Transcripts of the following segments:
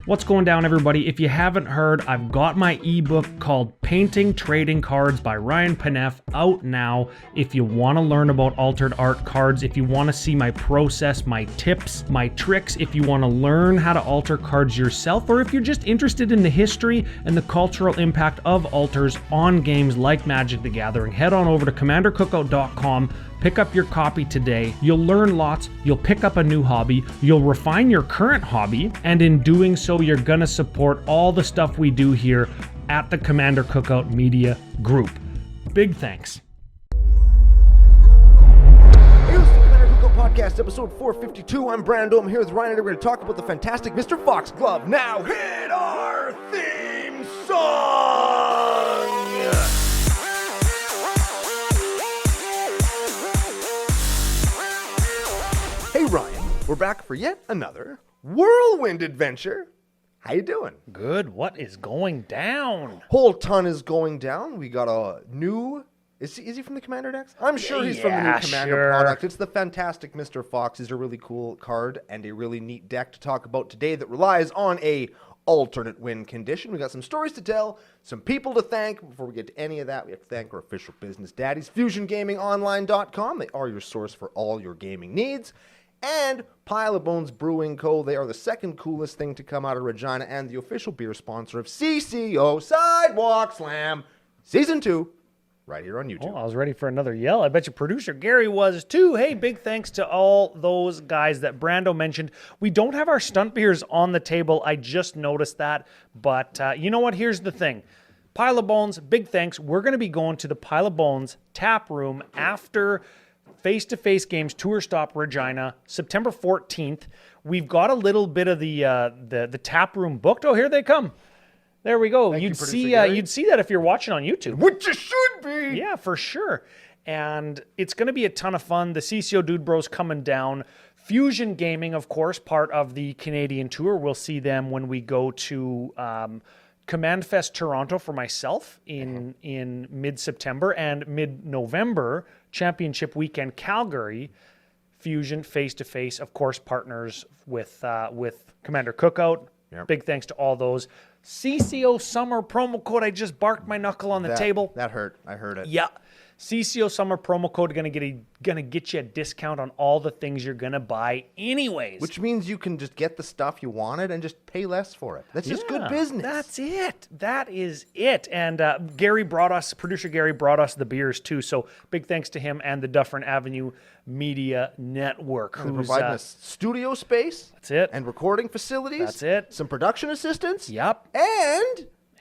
What's going down, everybody? If you haven't heard, I've got my ebook called Painting Trading Cards by Ryan Paneff out now. If you want to learn about altered art cards, if you want to see my process, my tips, my tricks, if you want to learn how to alter cards yourself, or if you're just interested in the history and the cultural impact of alters on games like Magic the Gathering, head on over to commandercookout.com. Pick up your copy today. You'll learn lots, you'll pick up a new hobby, you'll refine your current hobby, and in doing so, you're gonna support all the stuff we do here at the Commander Cookout Media Group. Big thanks. Hey, this is the Commander Cookout Podcast, episode 452. I'm Brando. I'm here with Ryan, and we're going to talk about the fantastic Mr. Foxglove. Now, hit our theme song! Hey Ryan, we're back for yet another whirlwind adventure. How you doing? Good. What is going down? Whole ton is going down. We got a new... Is he from the Commander decks? I'm sure he's from the new Commander product. It's the fantastic Mr. Fox. He's a really cool card and a really neat deck to talk about today that relies on a alternate win condition. We got some stories to tell, some people to thank. Before we get to any of that, we have to thank our official business daddies, FusionGamingOnline.com. They are your source for all your gaming needs. And Pile of Bones Brewing Co. They are the second coolest thing to come out of Regina and the official beer sponsor of CCO Sidewalk Slam Season 2, right here on YouTube. Oh, I was ready for another yell. I bet your producer Gary was too. Hey, big thanks to all those guys that Brando mentioned. We don't have our stunt beers on the table. I just noticed that. But you know what? Here's the thing. Pile of Bones, big thanks. We're going to be going to the Pile of Bones tap room after Face-to-Face Games Tour Stop Regina, September 14th. We've got a little bit of the tap room booked. Oh, here they come. There we go. You'd see that if you're watching on YouTube. Which you should be. Yeah, for sure. And it's going to be a ton of fun. The CCO Dude Bros coming down. Fusion Gaming, of course, part of the Canadian tour. We'll see them when we go to Command Fest Toronto for myself in mid-September, and mid-November, Championship Weekend Calgary, Fusion face-to-face, of course, partners with Commander Cookout. Yep. Big thanks to all those. CCO Summer promo code. I just barked my knuckle on the table. That hurt. I heard it. Yeah. CCO Summer promo code gonna get you a discount on all the things you're gonna buy anyways. Which means you can just get the stuff you wanted and just pay less for it. That's just good business. That's it. That is it. And producer Gary brought us the beers too. So big thanks to him and the Dufferin Avenue Media Network. Who's providing us studio space. That's it. And recording facilities. That's it. Some production assistants. Yep.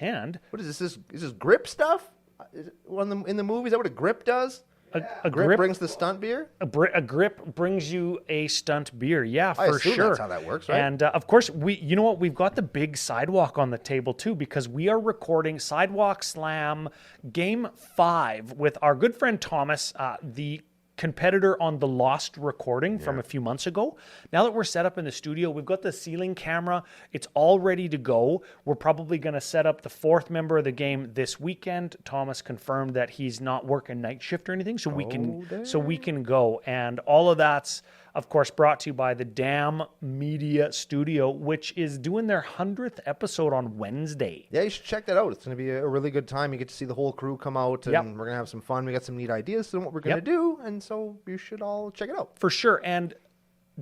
And what is this? Is this grip stuff? Is it in the movie? Is that what a grip does? A grip brings the stunt beer? A grip brings you a stunt beer. Yeah, for I assume sure. That's how that works, right? And of course, you know what? We've got the big Sidewalk on the table too, because we are recording Sidewalk Slam Game 5 with our good friend Thomas, the competitor on the Lost recording from a few months ago. Now that we're set up in the studio, we've got the ceiling camera. It's all ready to go. We're probably going to set up the fourth member of the game this weekend. Thomas confirmed that he's not working night shift or anything, so we can go. And all of that's, of course, brought to you by the Damn Media Studio, which is doing their 100th episode on Wednesday. Yeah, you should check that out. It's going to be a really good time. You get to see the whole crew come out, and we're going to have some fun. We got some neat ideas on what we're going to do, and so you should all check it out. For sure. And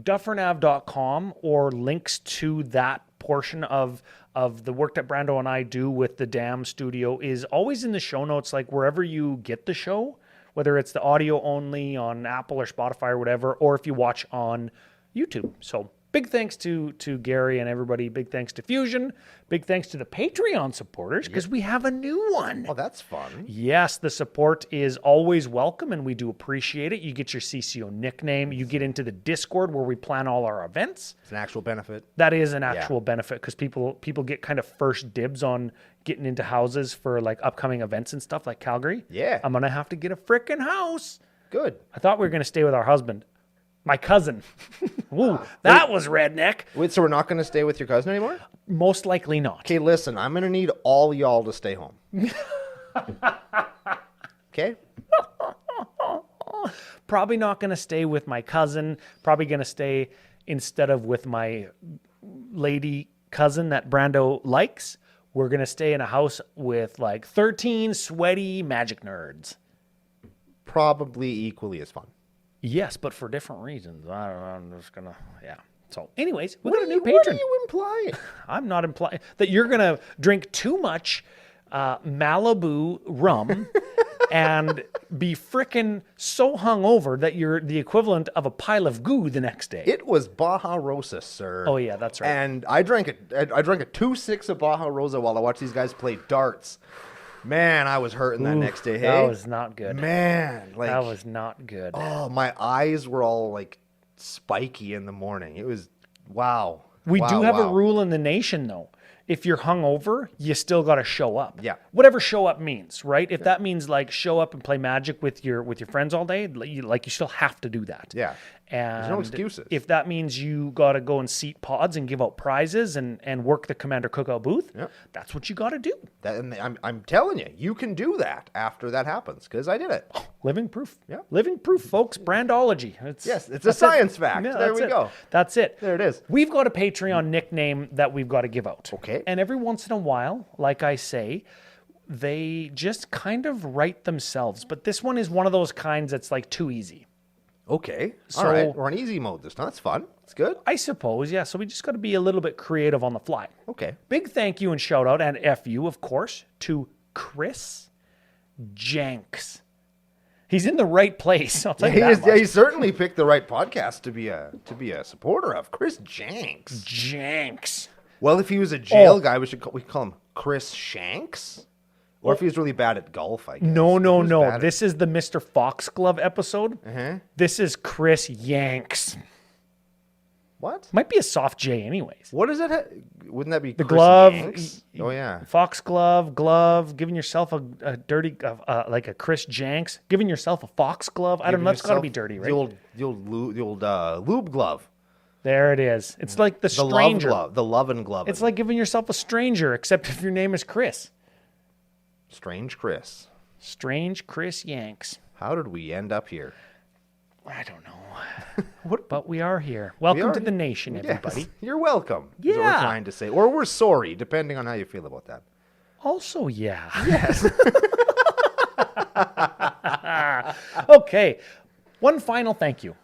duffernav.com or links to that portion of the work that Brando and I do with the Damn Studio is always in the show notes, like wherever you get the show, whether it's the audio only on Apple or Spotify or whatever, or if you watch on YouTube. So big thanks to Gary and everybody. Big thanks to Fusion. Big thanks to the Patreon supporters, because we have a new one. Oh, that's fun. Yes, the support is always welcome, and we do appreciate it. You get your CCO nickname. You get into the Discord where we plan all our events. It's an actual benefit. That is an actual benefit, because people get kind of first dibs on getting into houses for like upcoming events and stuff like Calgary. Yeah. I'm going to have to get a freaking house. Good. I thought we were going to stay with our husband. My cousin. Ooh, that was redneck. Wait, so we're not going to stay with your cousin anymore? Most likely not. Okay, listen, I'm going to need all y'all to stay home. Okay? Probably not going to stay with my cousin. Probably going to stay instead of with my lady cousin that Brando likes, we're going to stay in a house with like 13 sweaty magic nerds. Probably equally as fun. Yes, but for different reasons. I don't know. I'm just going to, yeah. So anyways, we got a new patron. What are you implying? I'm not implying that you're going to drink too much Malibu rum and be frickin' so hungover that you're the equivalent of a pile of goo the next day. It was Baja Rosa, sir. Oh yeah, that's right. And I drank a 2-6 of Baja Rosa while I watched these guys play darts. Man, I was hurting that next day. Hey, that was not good. Man, like that was not good. Oh, my eyes were all like spiky in the morning. It was wow. We do have a rule in the nation though. If you're hungover, you still got to show up. Yeah. Whatever show up means, right? If that means like show up and play Magic with your friends all day, you still have to do that. Yeah. And there's no excuses. If that means you got to go and seat pods and give out prizes and work the Commander Cookout booth, that's what you got to do. I'm telling you, you can do that after that happens because I did it. Living proof. Yeah. Living proof, folks. Brandology. It's a science fact. Yeah, there we go. That's it. There it is. We've got a Patreon nickname that we've got to give out. Okay. And every once in a while, like I say, they just kind of write themselves. But this one is one of those kinds that's like too easy. Okay. So, all right. We're on easy mode this time. That's fun. It's good. I suppose, yeah. So we just got to be a little bit creative on the fly. Okay. Big thank you and shout out, and FU, of course, to Chris Jenks. He's in the right place. I'll tell you that much. He certainly picked the right podcast to be a supporter of. Chris Jenks. Jenks. Well, if he was a jail guy, we call him Chris Shanks. Or if he was really bad at golf, I guess. No. This is the Mr. Foxglove episode. Uh-huh. This is Chris Yanks. What? Might be a soft J anyways. What is it? Wouldn't that be the Chris glove? Yanks? Oh, yeah. Foxglove, giving yourself a dirty, like a Chris Jenks, giving yourself a foxglove. I don't know, that's got to be dirty, right? The old lube glove. There it is. It's like the stranger. Love glove, the lovin' glove. It's like giving yourself a stranger, except if your name is Chris. Strange Chris. Strange Chris Yanks. How did we end up here? I don't know. But we are here. Welcome to the nation, everybody. Yes, you're welcome. Yeah. Is what we're trying to say. Or we're sorry, depending on how you feel about that. Also, yeah. Yes. Okay. One final thank you.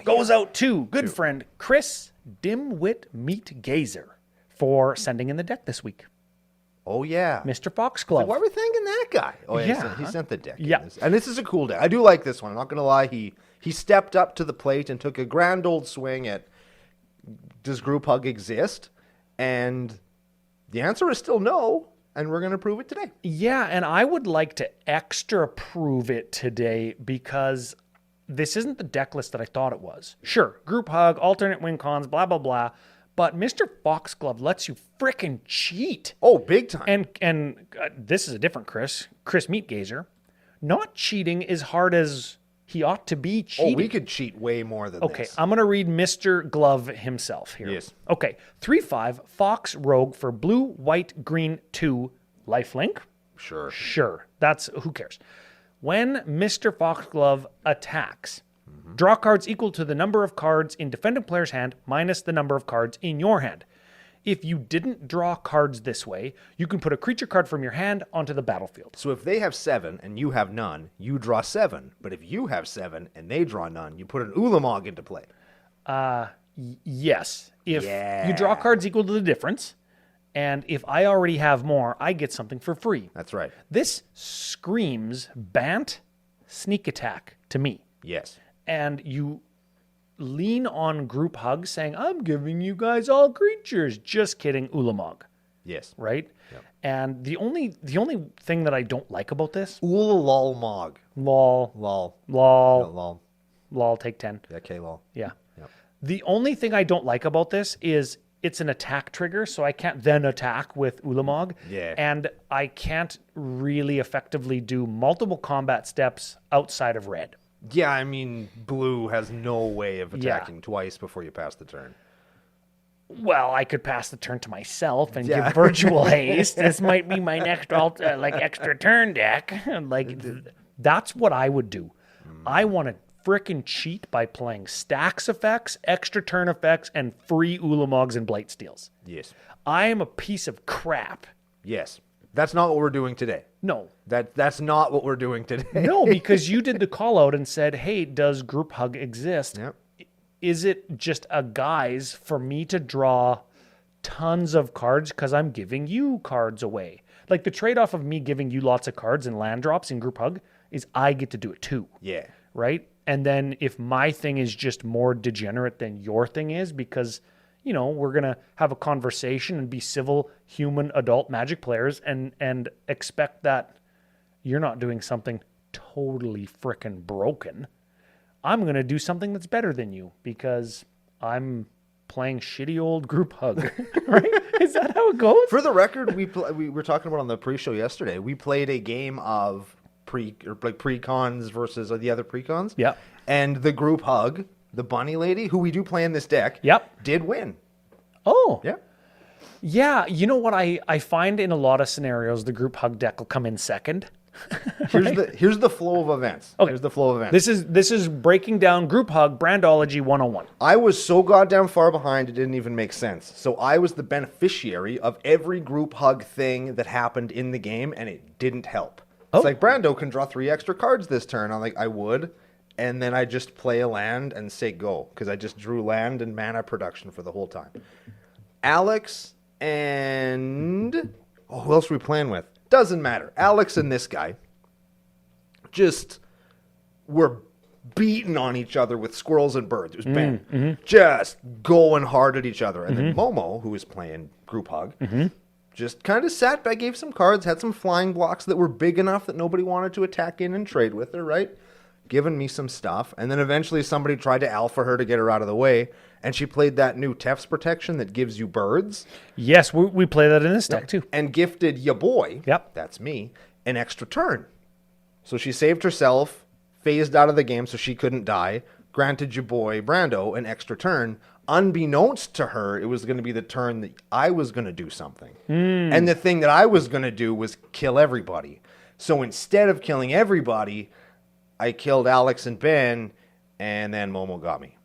Goes out to good friend Chris Dimwit Meat Gazer for sending in the deck this week. Oh, yeah. Mr. Foxglove. Why are we thanking that guy? Oh, yeah. He sent the deck. Yeah. And this is a cool deck. I do like this one. I'm not going to lie. He stepped up to the plate and took a grand old swing at, does group hug exist? And the answer is still no. And we're going to prove it today. Yeah, and I would like to extra prove it today because this isn't the deck list that I thought it was. Sure, group hug, alternate win cons, blah, blah, blah. But Mr. Foxglove lets you frickin' cheat. Oh, big time. And this is a different Chris Meatgazer. Not cheating as hard as he ought to be cheating. Oh, we could cheat way more than this. Okay, I'm going to read Mr. Glove himself here. Yes. Okay, 3/5, Fox Rogue for blue, white, green, 2, lifelink. Sure. That's, who cares? When Mr. Foxglove attacks, draw cards equal to the number of cards in defendant player's hand minus the number of cards in your hand. If you didn't draw cards this way, you can put a creature card from your hand onto the battlefield. So if they have 7 and you have none, you draw 7. But if you have 7 and they draw none, you put an Ulamog into play. Yes. If you draw cards equal to the difference, and if I already have more, I get something for free. That's right. This screams Bant Sneak Attack to me. Yes. And you lean on group hug saying, I'm giving you guys all creatures. Just kidding, Ulamog. Yes. Right? Yep. And the only thing that I don't like about this... Ulalolmog. Lol. Lol, take 10. Yeah, K-lol. Yeah. Yep. The only thing I don't like about this is it's an attack trigger, so I can't then attack with Ulamog. Yeah. And I can't really effectively do multiple combat steps outside of red. Yeah, I mean, blue has no way of attacking twice before you pass the turn. Well, I could pass the turn to myself and give virtual haste. This might be my next extra turn deck. That's what I would do. I want to frickin' cheat by playing stacks effects, extra turn effects, and free Ulamogs and Blight Steals. Yes. I am a piece of crap. Yes. That's not what we're doing today. No. That's not what we're doing today. No, because you did the call out and said, hey, does group hug exist? Yep. Is it just a guise for me to draw tons of cards because I'm giving you cards away? Like the trade-off of me giving you lots of cards and land drops in group hug is I get to do it too. Yeah. Right? And then if my thing is just more degenerate than your thing is because, we're going to have a conversation and be civil, human, adult Magic players and expect that you're not doing something totally frickin' broken. I'm going to do something that's better than you because I'm playing shitty old group hug, right? Is that how it goes? For the record, we were talking about on the pre-show yesterday. We played a game of pre-cons versus the other pre-cons. Yeah. And the group hug, the bunny lady, who we do play in this deck, did win. Oh. Yeah. Yeah. You know what I find in a lot of scenarios, the group hug deck will come in second. Here's the flow of events. Okay. Here's the flow of events. This is breaking down group hug brandology 101. I was so goddamn far behind it didn't even make sense. So I was the beneficiary of every group hug thing that happened in the game, and it didn't help. It's like Brando can draw 3 extra cards this turn. I'm like, I would, and then I just play a land and say go because I just drew land and mana production for the whole time. Alex and who else are we playing with? Doesn't matter. Alex and this guy just were beating on each other with squirrels and birds. It was Ben. Just going hard at each other. And then Momo, who was playing group hug, just kind of sat back, gave some cards, had some flying blocks that were big enough that nobody wanted to attack in and trade with her, right? Giving me some stuff. And then eventually somebody tried to alpha her to get her out of the way. And she played that new Tef's protection that gives you birds. Yes, we play that in this deck too. And gifted ya boy, that's me, an extra turn. So she saved herself, phased out of the game so she couldn't die, granted your boy Brando an extra turn. Unbeknownst to her, it was going to be the turn that I was going to do something. And the thing that I was going to do was kill everybody. So instead of killing everybody, I killed Alex and Ben, and then Momo got me.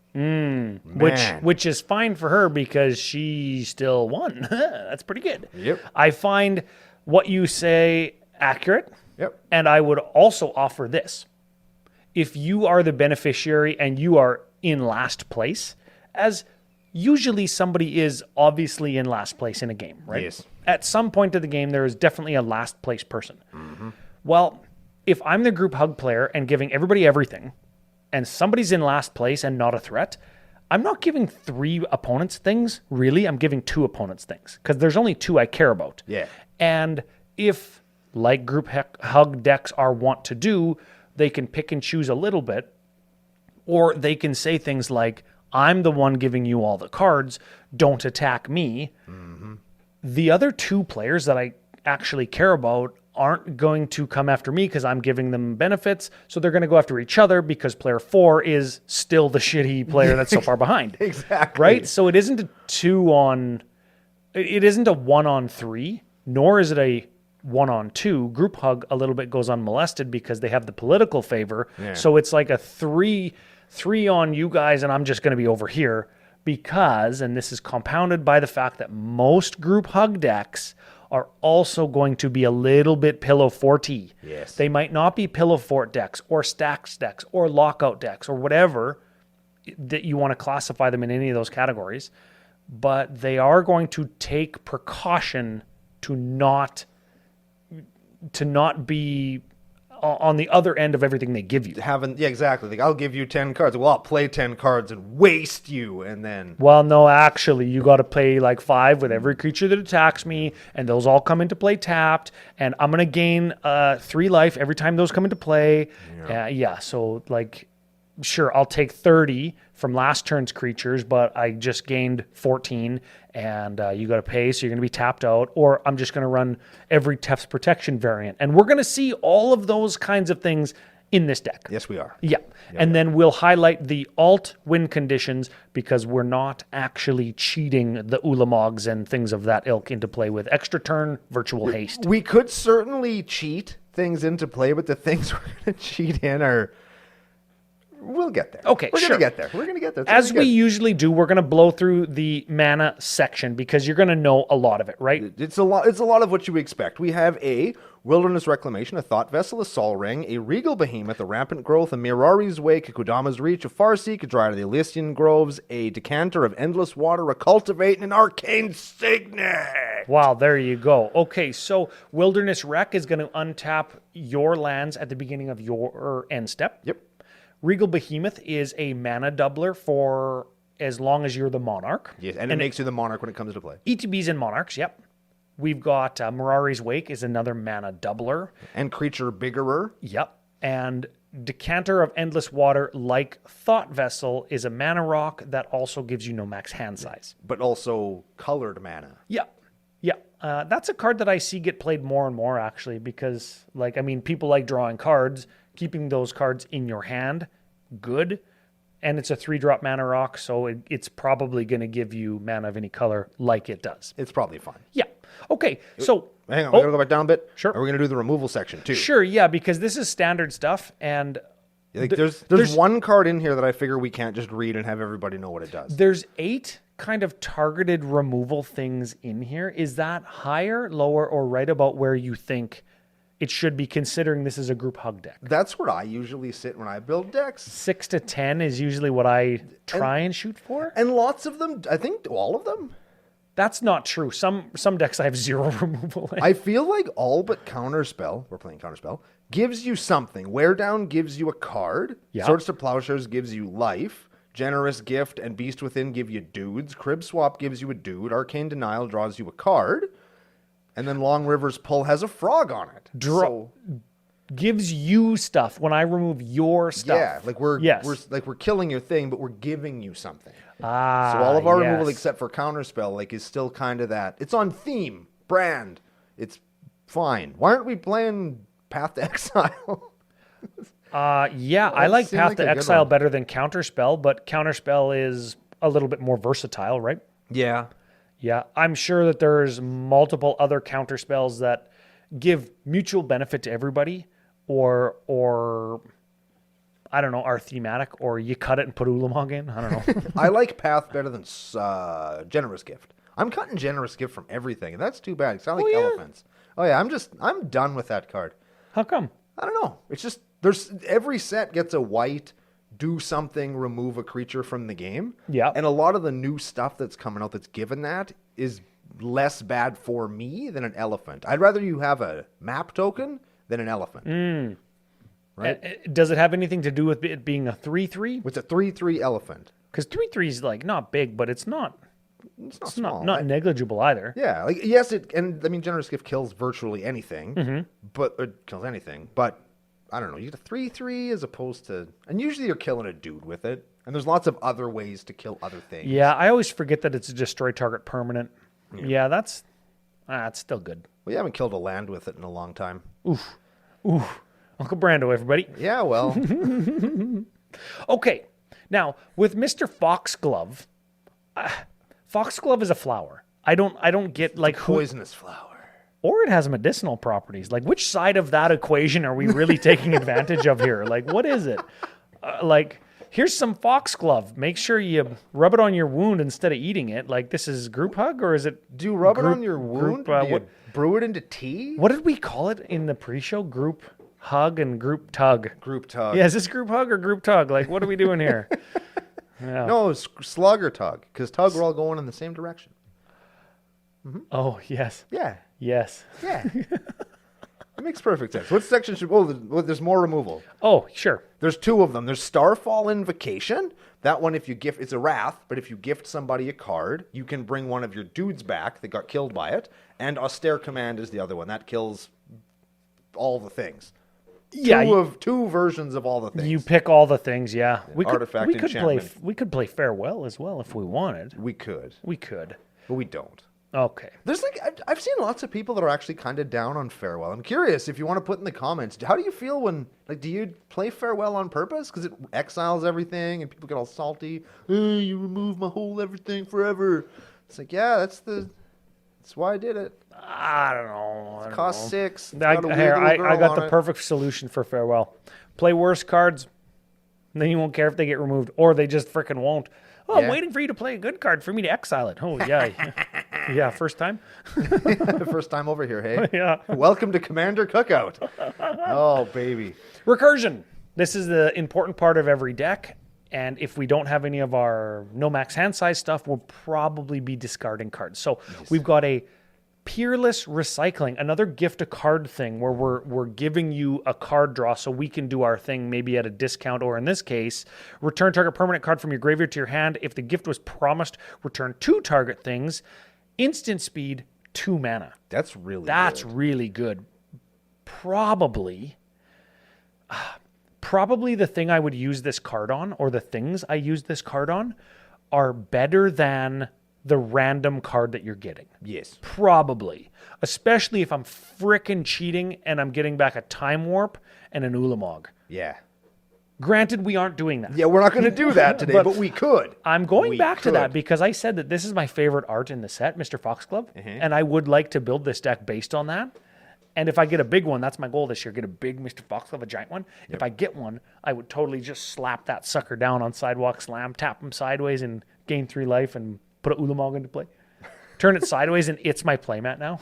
Which is fine for her because she still won. That's pretty good. Yep. I find what you say accurate. Yep. And I would also offer this. If you are the beneficiary and you are in last place, as usually somebody is obviously in last place in a game, right? Yes. At some point of the game, there is definitely a last place person. Well, if I'm the group hug player and giving everybody everything, and somebody's in last place and not a threat, I'm not giving 3 opponents things, really. I'm giving 2 opponents things because there's only 2 I care about. Yeah. And if, like group hug decks are wont to do, they can pick and choose a little bit, or they can say things like, I'm the one giving you all the cards, don't attack me. The other 2 players that I actually care about aren't going to come after me because I'm giving them benefits. So they're going to go after each other because player 4 is still the shitty player that's so far behind. Exactly. Right? So it isn't a 1-on-3, nor is it a 1-on-2. Group hug a little bit goes unmolested because they have the political favor. Yeah. So it's like a 3 on you guys and I'm just going to be over here because, and this is compounded by the fact that most group hug decks are also going to be a little bit pillow forty. Yes. They might not be pillow fort decks or stacks decks or lockout decks or whatever that you want to classify them in any of those categories, but they are going to take precaution to not be on the other end of everything they give you. Exactly. Like, I'll give you 10 cards. Well, I'll play 10 cards and waste you, and then... Well, no, actually, you got to play like 5 with every creature that attacks me, and those all come into play tapped, and I'm going to gain 3 life every time those come into play. So, like, sure, I'll take 30 from last turn's creatures, but I just gained 14, and you got to pay, so you're going to be tapped out, or I'm just going to run every Tef's protection variant. And we're going to see all of those kinds of things in this deck. Yes, we are. Yeah. And then we'll highlight the alt win conditions because we're not actually cheating the Ulamogs and things of that ilk into play with extra turn, virtual haste. We could certainly cheat things into play, but the things we're going to cheat in are We'll get there. Okay, We're sure. gonna get there. We're gonna get there. It's As gonna we be good. usually do, we're going to blow through the mana section because you're going to know a lot of it, right? It's a lot. It's a lot of what you would expect. We have a Wilderness Reclamation, a Thought Vessel, a Sol Ring, a Regal Behemoth, a Rampant Growth, a Mirari's Wake, a Kodama's Reach, a Farseek, a Dryad of the Elysian Groves, a Decanter of Endless Water, a Cultivate, and an Arcane Signet. Wow, there you go. Okay, so Wilderness Rec is going to untap your lands at the beginning of your end step. Yep. Regal Behemoth is a mana doubler for as long as you're the Monarch. Yes, and it makes you the Monarch when it comes to play. ETBs and Monarchs, yep. We've got Mirari's Wake is another mana doubler. And Creature Biggerer. Yep. And Decanter of Endless Water, like Thought Vessel, is a mana rock that also gives you no max hand size. But also colored mana. Yep. Yeah, that's a card that I see get played more and more, actually, because, people like drawing cards, keeping those cards in your hand, good, and it's a 3-drop mana rock, so it's probably going to give you mana of any color like it does. It's probably fine. Yeah. Okay, so... Hang on, we're going to go back down a bit. Sure. Are we going to do the removal section, too? Sure, yeah, because this is standard stuff, and... There's one card in here that I figure we can't just read and have everybody know what it does. There's 8 kind of targeted removal things in here. Is that higher, lower, or right about where you think it should be, considering this is a group hug deck? That's where I usually sit when I build decks. 6 to 10 is usually what I try and shoot for. And lots of them, I think all of them. That's not true. Some decks I have 0 removal in. I feel like all but Counterspell, we're playing Counterspell, gives you something. Wear Down gives you a card. Yeah. Swords to Plowshares gives you life. Generous Gift and Beast Within give you dudes. Crib Swap gives you a dude. Arcane Denial draws you a card. And then Long River's Pull has a frog on it. Gives you stuff when I remove your stuff. Yeah, like we're killing your thing, but we're giving you something. So all of our removal except for Counterspell is still kind of that. It's on theme, brand. It's fine. Why aren't we playing Path to Exile? I like Path to Exile better than Counterspell, but Counterspell is a little bit more versatile, right? Yeah. Yeah, I'm sure that there's multiple other counterspells that give mutual benefit to everybody, or I don't know, are thematic, or you cut it and put Ulamog in. I don't know. I like Path better than Generous Gift. I'm cutting Generous Gift from everything, and that's too bad. It's not like elephants. Oh yeah, I'm done with that card. How come? I don't know. It's just every set gets a white, do something, remove a creature from the game. Yeah. And a lot of the new stuff that's coming out that's given that is less bad for me than an elephant. I'd rather you have a map token than an elephant. Right? Does it have anything to do with it being a 3/3? It's a 3/3 elephant. Because 3/3 is not big, but it's not small. not negligible either. Yeah, yes, Generous Gift kills virtually anything, but it kills anything. But I don't know, you get a 3/3 as opposed to, and usually you're killing a dude with it, and there's lots of other ways to kill other things. Yeah, I always forget that it's a destroy target permanent. Yeah, that's still good. We haven't killed a land with it in a long time. Oof. Uncle Brando, everybody. Yeah, well. Okay, now with Mr. Foxglove, Foxglove is a flower. I don't get Poisonous flower. Or it has medicinal properties. Which side of that equation are we really taking advantage of here? What is it? Here's some Foxglove. Make sure you rub it on your wound instead of eating it. This is group hug, or is it? Do you rub it on your wound? Do you brew it into tea? What did we call it in the pre-show? Group hug and group tug. Group tug. Yeah, is this group hug or group tug? What are we doing here? Yeah. No, it's slug or tug, because tug we're all going in the same direction. Mm-hmm. Oh, yes. Yeah. Yes. Yeah. It makes perfect sense. What section should... there's more removal. Oh, sure. There's 2 of them. There's Starfall Invocation. That one, if you gift... It's a wrath, but if you gift somebody a card, you can bring one of your dudes back that got killed by it. And Austere Command is the other one. That kills all the things. Yeah. Two versions of all the things. You pick all the things, yeah. We could play Farewell as well if we wanted. We could. But we don't. Okay. There's I've seen lots of people that are actually kind of down on Farewell. I'm curious if you want to put in the comments, how do you feel when, do you play Farewell on purpose? Because it exiles everything and people get all salty. Hey, you remove my whole everything forever. It's yeah, that's why I did it. I don't know. It costs 6. I got the perfect solution for Farewell. Play worse cards, And then you won't care if they get removed, or they just freaking won't. Oh, I'm Yeah. waiting for you to play a good card for me to exile it. Oh, yeah. Yeah, first time? First time over here, hey? Yeah. Welcome to Commander Cookout. Oh, baby. Recursion. This is the important part of every deck. And if we don't have any of our no max hand size stuff, we'll probably be discarding cards. So we've got a Peerless Recycling, another gift a card thing where we're giving you a card draw so we can do our thing maybe at a discount, or in this case, return target permanent card from your graveyard to your hand. If the gift was promised, return 2 target things, instant speed, 2 mana. That's really good. Probably the thing I would use this card on, or the things I use this card on, are better than the random card that you're getting. Yes. Probably. Especially if I'm frickin' cheating and I'm getting back a Time Warp and an Ulamog. Yeah. Granted, we aren't doing that. Yeah, we're not going to do that today, but we could. I'm going back to that because I said that this is my favorite art in the set, Mr. Foxglove, and I would like to build this deck based on that. And if I get a big one, that's my goal this year, get a big Mr. Foxglove, a giant one. Yep. If I get one, I would totally just slap that sucker down on Sidewalk Slam, tap him sideways and gain 3 life and put an Ulamog into play. Turn it sideways and it's my playmat now.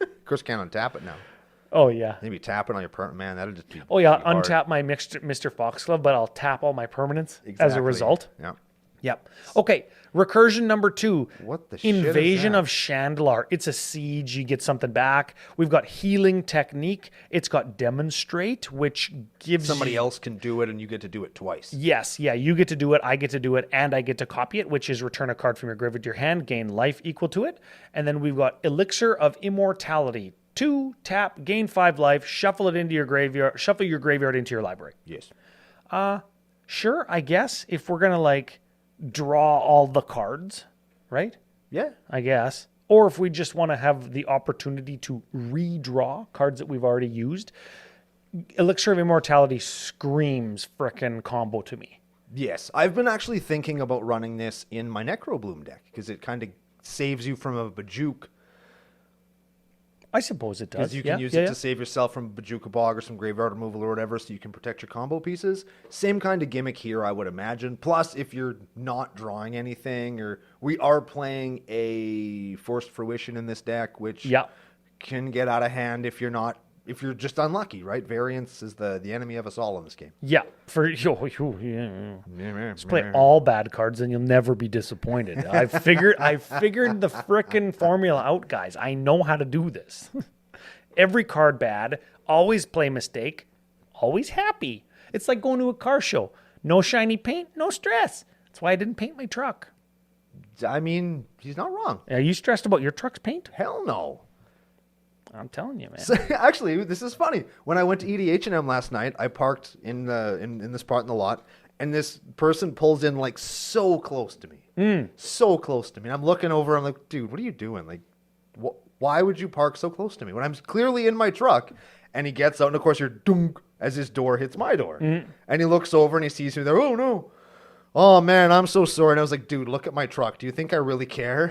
Of course, can't untap it now. Oh, yeah. Maybe tap it on your permanent. Man, that'll just be. Oh, yeah. Be hard. Untap my Mr. Foxglove, but I'll tap all my permanents as a result. Yeah. Yep. Okay. Recursion number 2. What the shit is Invasion that? of Chandlar. It's a siege. You get something back. We've got Healing Technique. It's got Demonstrate, which gives Somebody else can do it, and you get to do it twice. Yes. Yeah. You get to do it. I get to do it. And I get to copy it, which is return a card from your graveyard to your hand, gain life equal to it. And then we've got Elixir of Immortality. 2, tap, gain 5 life, shuffle it into your graveyard, shuffle your graveyard into your library. Yes. Sure, I guess, if we're going to, like, draw all the cards, right? Yeah. I guess. Or if we just want to have the opportunity to redraw cards that we've already used. Elixir of Immortality screams frickin' combo to me. Yes. I've been actually thinking about running this in my Necrobloom deck because it kind of saves you from a Bajuk. I suppose it does. Because you can use it to save yourself from Bajuka Bog or some graveyard removal or whatever, so you can protect your combo pieces. Same kind of gimmick here, I would imagine. Plus, if you're not drawing anything, or we are playing a Forced Fruition in this deck, which can get out of hand if you're just unlucky, right? Variance is the enemy of us all in this game. Yeah. Just play all bad cards and you'll never be disappointed. I figured the frickin' formula out, guys. I know how to do this. Every card bad, always play mistake, always happy. It's like going to a car show. No shiny paint, no stress. That's why I didn't paint my truck. I mean, he's not wrong. Are you stressed about your truck's paint? Hell no. I'm telling you, man. So, actually, this is funny. When I went to EDH&M last night, I parked in this part in the lot, and this person pulls in like so close to me. So close to me. And I'm looking over, I'm like, dude, what are you doing? Like, why would you park so close to me when I'm clearly in my truck? And he gets out, and of course, you're dunk as his door hits my door. And he looks over and he sees me there. Oh, no. Oh, man, I'm so sorry. And I was like, dude, look at my truck. Do you think I really care?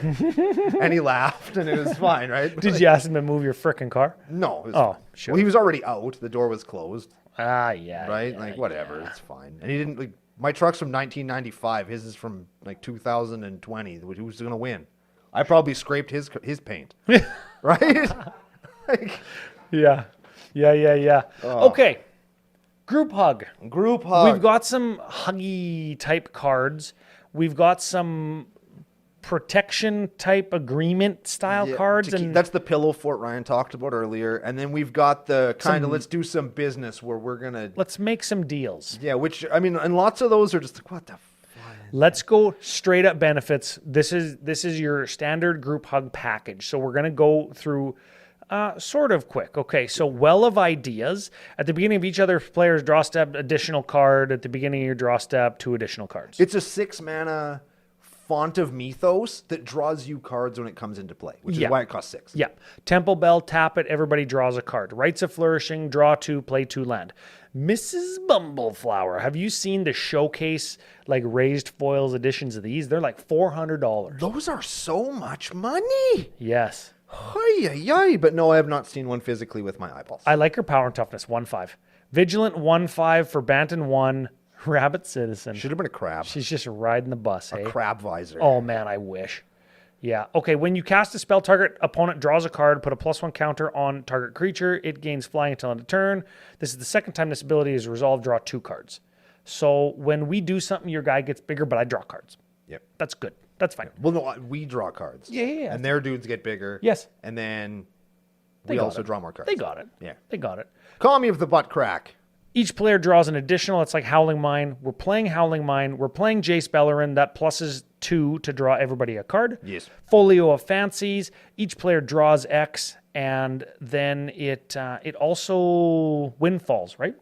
And he laughed, and it was fine, right? Did you ask him to move your frickin' car? No. Sure. Well, he was already out. The door was closed. Yeah. Right? Yeah, like, whatever. It's fine. And he didn't, like, my truck's from 1995. His is from, like, 2020. Who's going to win? I probably scraped his paint. Right? Like, Yeah. Okay. Group hug. We've got some huggy type cards. We've got some protection type agreement style cards. And that's the pillow fort Ryan talked about earlier. And then we've got the kind of let's do some business where we're going to... Let's make some deals. Yeah, which, I mean, and lots of those are just like, what the fuck? Let's go straight up benefits. This is your standard group hug package. So we're going to go through... sort of quick. Okay, so Well of Ideas. At the beginning of each other player's draw step, additional card. At the beginning of your draw step, 2 additional cards. It's a 6-mana font of mythos that draws you cards when it comes into play, which is why it costs 6. Yeah. Temple Bell, tap it, everybody draws a card. Rites of Flourishing, draw 2, play 2 land. Mrs. Bumbleflower. Have you seen the showcase, like raised foils editions of these? They're like $400. Those are so much money. Yes. But no, I have not seen one physically with my eyeballs. I like her power and toughness, 1/5. Vigilant 1/5 for Banton 1. Rabbit Citizen. Should have been a crab. She's just riding the bus, hey? A crab visor. Oh, man, I wish. Yeah. Okay, when you cast a spell, target opponent draws a card, put a +1 counter on target creature. It gains flying until end of turn. This is the second time this ability is resolved. Draw 2 cards. So when we do something, your guy gets bigger, but I draw cards. Yep. That's good. That's fine. Well, no, we draw cards. Yeah. And their dudes get bigger. Yes. And then They we got also it. draw more cards. They got it. Yeah. They got it. Call me of the butt crack. Each player draws an additional. It's like Howling Mine. We're playing Howling Mine. We're playing Jace Bellerin. That pluses 2 to draw everybody a card. Yes. Folio of Fancies. Each player draws X, and then it also windfalls, right?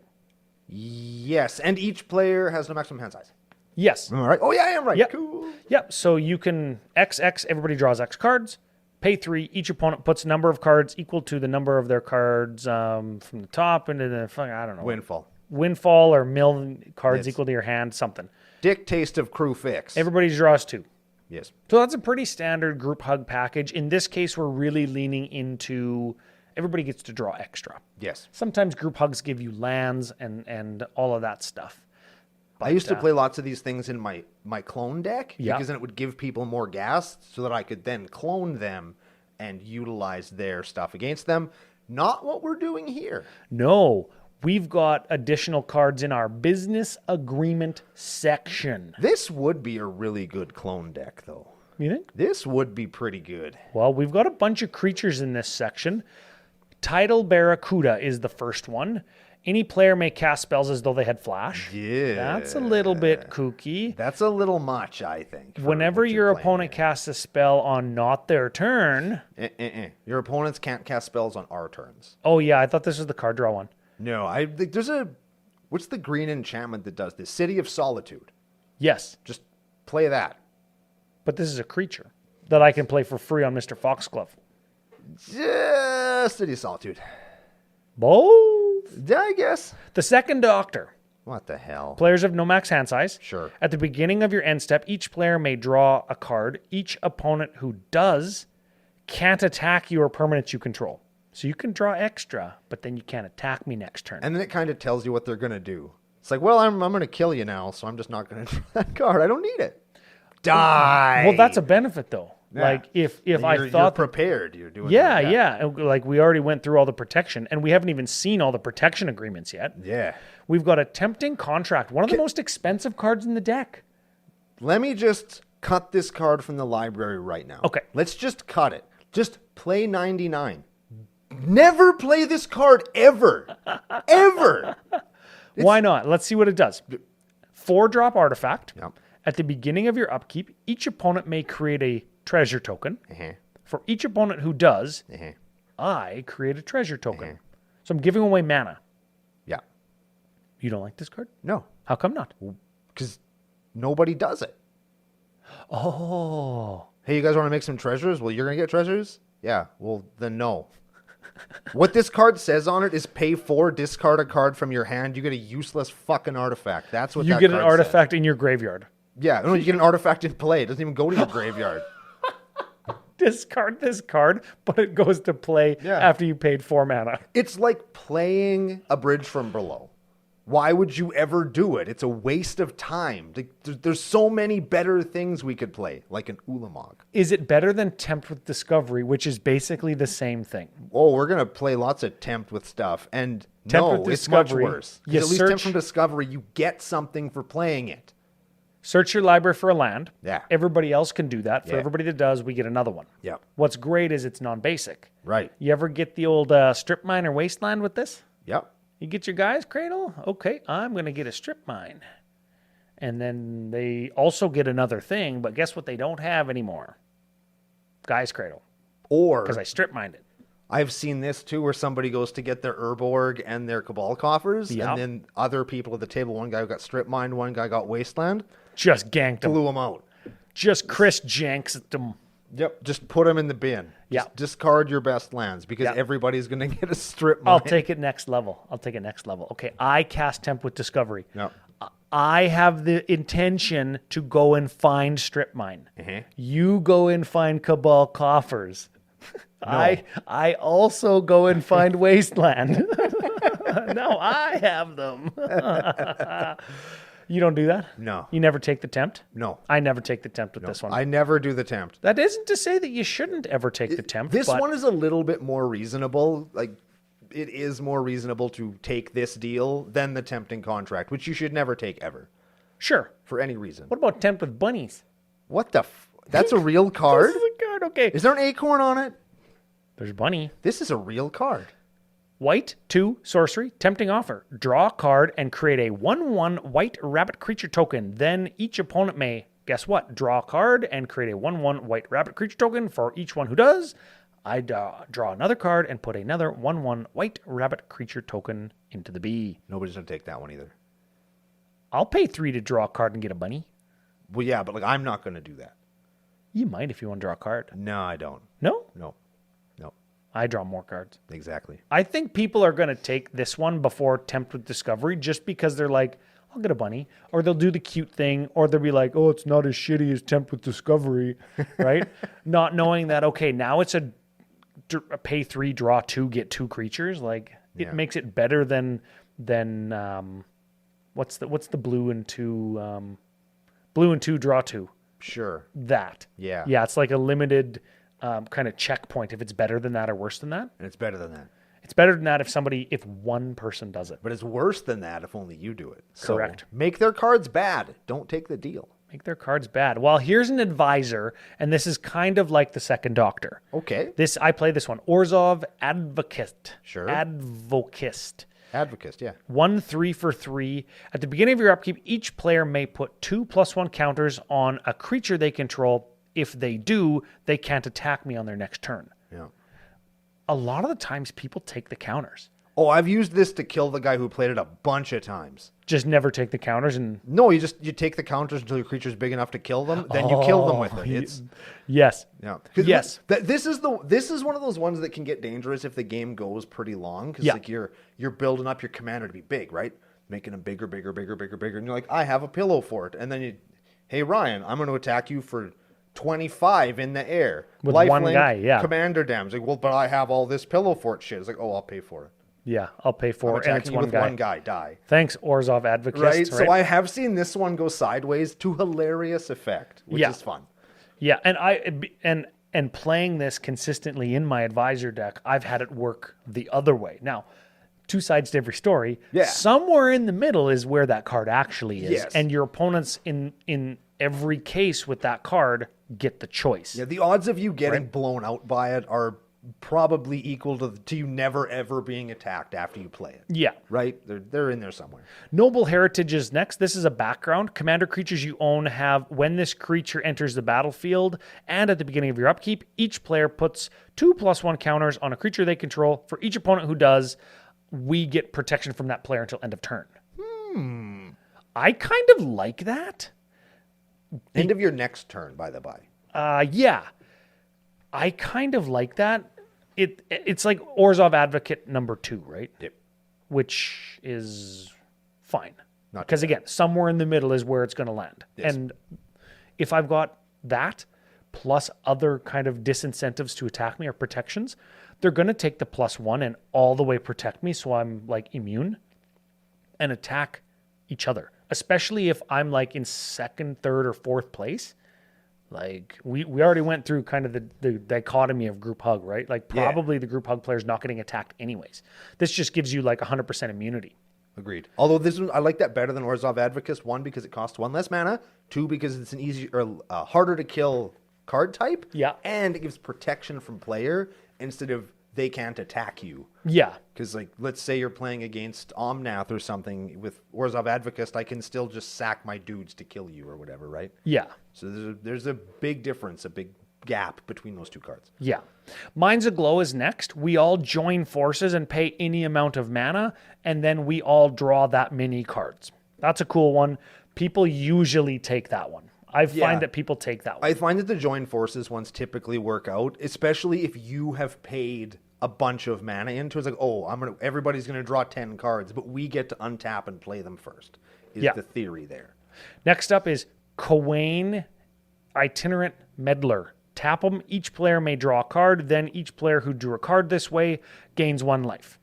Yes. And each player has no maximum hand size. Yes. All right. Oh, yeah, I am right. Yep. Cool. Yep. So you can XX, everybody draws X cards. Pay 3. Each opponent puts a number of cards equal to the number of their cards from the top into the, I don't know. Windfall or mill cards equal to your hand, something. Dick taste of crew fix. Everybody draws 2. Yes. So that's a pretty standard group hug package. In this case, we're really leaning into everybody gets to draw extra. Yes. Sometimes group hugs give you lands and all of that stuff. I used to play lots of these things in my clone deck because then it would give people more gas so that I could then clone them and utilize their stuff against them. Not what we're doing here. No, we've got additional cards in our business agreement section. This would be a really good clone deck, though. You think? This would be pretty good. Well, we've got a bunch of creatures in this section. Tidal Barracuda is the first one. Any player may cast spells as though they had flash. Yeah. That's a little bit kooky. That's a little much, I think. Whenever your opponent casts a spell on not their turn... Your opponents can't cast spells on our turns. Oh, yeah, I thought this was the card draw one. No, I think there's a... What's the green enchantment that does this? City of Solitude. Yes. Just play that. But this is a creature that I can play for free on Mr. Foxglove. Yeah, City of Solitude. Both? Yeah, I guess. The second Doctor. What the hell? Players have no max hand size. Sure. At the beginning of your end step, each player may draw a card. Each opponent who does can't attack you or permanents you control. So you can draw extra, but then you can't attack me next turn. And then it kind of tells you what they're going to do. It's like, well, I'm going to kill you now, so I'm just not going to draw that card. I don't need it. Die. Well, that's a benefit, though. Yeah. Like, if I thought... You're prepared. You're doing Yeah. Like, we already went through all the protection, and we haven't even seen all the protection agreements yet. Yeah. We've got a Tempting Contract, one of the most expensive cards in the deck. Let me just cut this card from the library right now. Okay. Let's just cut it. Just play 99. Never play this card ever. Ever. Why not? Let's see what it does. 4-drop artifact. Yep. At the beginning of your upkeep, each opponent may create a treasure token. For each opponent who does, I create a treasure token. So I'm giving away mana. Yeah. You don't like this card? No. How come not? Because nobody does it. Oh. Hey, you guys want to make some treasures? Well, you're going to get treasures? Yeah. Well, then no. What this card says on it is pay 4, discard a card from your hand. You get a useless fucking artifact. That's what you get an artifact in your graveyard. Yeah. No, you get an artifact in play. It doesn't even go to your graveyard. Discard this card, but it goes to play after you paid 4 mana. It's like playing a Bridge from Below. Why would you ever do it? It's a waste of time. There's so many better things we could play, like an Ulamog. Is it better than Tempt with Discovery, which is basically the same thing? Oh, we're going to play lots of Tempt with stuff. And it's much worse. Because at least Tempt from Discovery, you get something for playing it. Search your library for a land. Yeah. Everybody else can do that. For everybody that does, we get another one. Yeah. What's great is it's non-basic. Right. You ever get the old strip mine or wasteland with this? Yep. You get your guy's cradle? Okay, I'm going to get a strip mine. And then they also get another thing, but guess what they don't have anymore? Guy's cradle. Or... because I strip mined it. I've seen this too, where somebody goes to get their Urborg and their Cabal coffers, and then other people at the table, one guy got strip mined, one guy got wasteland. Just ganked them. Blew them out. Just Chris Janks at them. Yep. Just put them in the bin. Yeah. Just discard your best lands because everybody's going to get a strip mine. I'll take it next level. Okay, I cast Tempt with Discovery. Yep. I have the intention to go and find strip mine. You go and find Cabal coffers. No. I also go and find Wasteland. Now I have them. You don't do that? No. You never take the tempt? No. I never take the tempt with this one. I never do the tempt. That isn't to say that you shouldn't ever take the tempt. This one is a little bit more reasonable. Like, it is more reasonable to take this deal than the tempting contract, which you should never take ever. Sure. For any reason. What about tempt with bunnies? What the That's a real card? This is a card, okay. Is there an acorn on it? There's bunny. This is a real card. White, 2, sorcery, tempting offer. Draw a card and create a 1/1 white rabbit creature token. Then each opponent may, guess what? Draw a card and create a 1/1 white rabbit creature token. For each one who does, I draw another card and put another 1/1 white rabbit creature token into the B. Nobody's going to take that one either. I'll pay 3 to draw a card and get a bunny. Well, yeah, but like I'm not going to do that. You might if you want to draw a card. No, I don't. No? No. I draw more cards. Exactly. I think people are going to take this one before Tempt with Discovery just because they're like, I'll get a bunny. Or they'll do the cute thing. Or they'll be like, oh, it's not as shitty as Tempt with Discovery. Right? Not knowing that, okay, now it's a pay 3, draw 2, get 2 creatures. Like, it makes it better than what's the blue and 2, blue and 2, draw 2. Sure. That. Yeah. Yeah, it's like a limited kind of checkpoint if it's better than that or worse than that. And it's better than that. It's better than that if one person does it. But it's worse than that if only you do it. Correct. So make their cards bad. Don't take the deal. Make their cards bad. Well, here's an advisor, and this is kind of like the Second Doctor. Okay. I play this one. Orzhov Advocist. Sure. Advocist. Advocist, yeah. 1/3 for 3. At the beginning of your upkeep, each player may put 2+1 counters on a creature they control. If they do, they can't attack me on their next turn. Yeah. A lot of the times people take the counters. Oh, I've used this to kill the guy who played it a bunch of times. Just never take the counters and... No, you take the counters until your creature's big enough to kill them, then you kill them with it. It's yes. Yeah. Yes. This is one of those ones that can get dangerous if the game goes pretty long because like you're building up your commander to be big, right? Making him bigger, and you're like, I have a pillow fort, and then hey Ryan, I'm going to attack you for 25 in the air with Lifelink, one guy. Yeah. Commander damage. Like, well, but I have all this pillow fort shit. It's like, oh, I'll pay for it. Yeah, I'll pay for it. And it's one guy. Die. Thanks, Orzhov Advocist. Right? So I have seen this one go sideways to hilarious effect, which is fun. Yeah, and playing this consistently in my advisor deck, I've had it work the other way. Now, 2 sides to every story. Yeah. Somewhere in the middle is where that card actually is. Yes. And your opponents in every case with that card get the choice. Yeah, the odds of you getting blown out by it are probably equal to you never ever being attacked after you play it. Yeah. Right? They're in there somewhere. Noble Heritage is next. This is a background. Commander creatures you own have, when this creature enters the battlefield and at the beginning of your upkeep, each player puts 2+1 counters on a creature they control. For each opponent who does, we get protection from that player until end of turn. I kind of like that. End of your next turn, by the by. Yeah. I kind of like that. It's like Orzhov Advocate number 2, right? Yep. Which is fine. Not Because again, somewhere in the middle is where it's going to land. Yes. And if I've got that plus other kind of disincentives to attack me or protections, they're going to take the +1 and all the way protect me so I'm like immune and attack each other. Especially if I'm like in 2nd, 3rd, or 4th place. Like we already went through kind of the dichotomy of group hug, right? Like probably the group hug player's not getting attacked anyways. This just gives you like 100% immunity. Agreed. Although this one, I like that better than Orzhov Advocist. 1, because it costs 1 less mana. 2, because it's an easier or harder to kill card type. Yeah. And it gives protection from player instead of they can't attack you. Yeah. Because, like, let's say you're playing against Omnath or something with Orzhov Advocist, I can still just sack my dudes to kill you or whatever, right? Yeah. So there's a big difference, a big gap between those 2 cards. Yeah. Minds Aglow is next. We all join forces and pay any amount of mana, and then we all draw that many cards. That's a cool one. People usually take that one. I find that people take that one. I find that the join forces ones typically work out, especially if you have paid a bunch of mana into it. It's like, oh, everybody's gonna draw 10 cards, but we get to untap and play them first. Is the theory there. Next up is Cowain Itinerant Meddler. tap them. Each player may draw a card. Then each player who drew a card this way gains 1 life.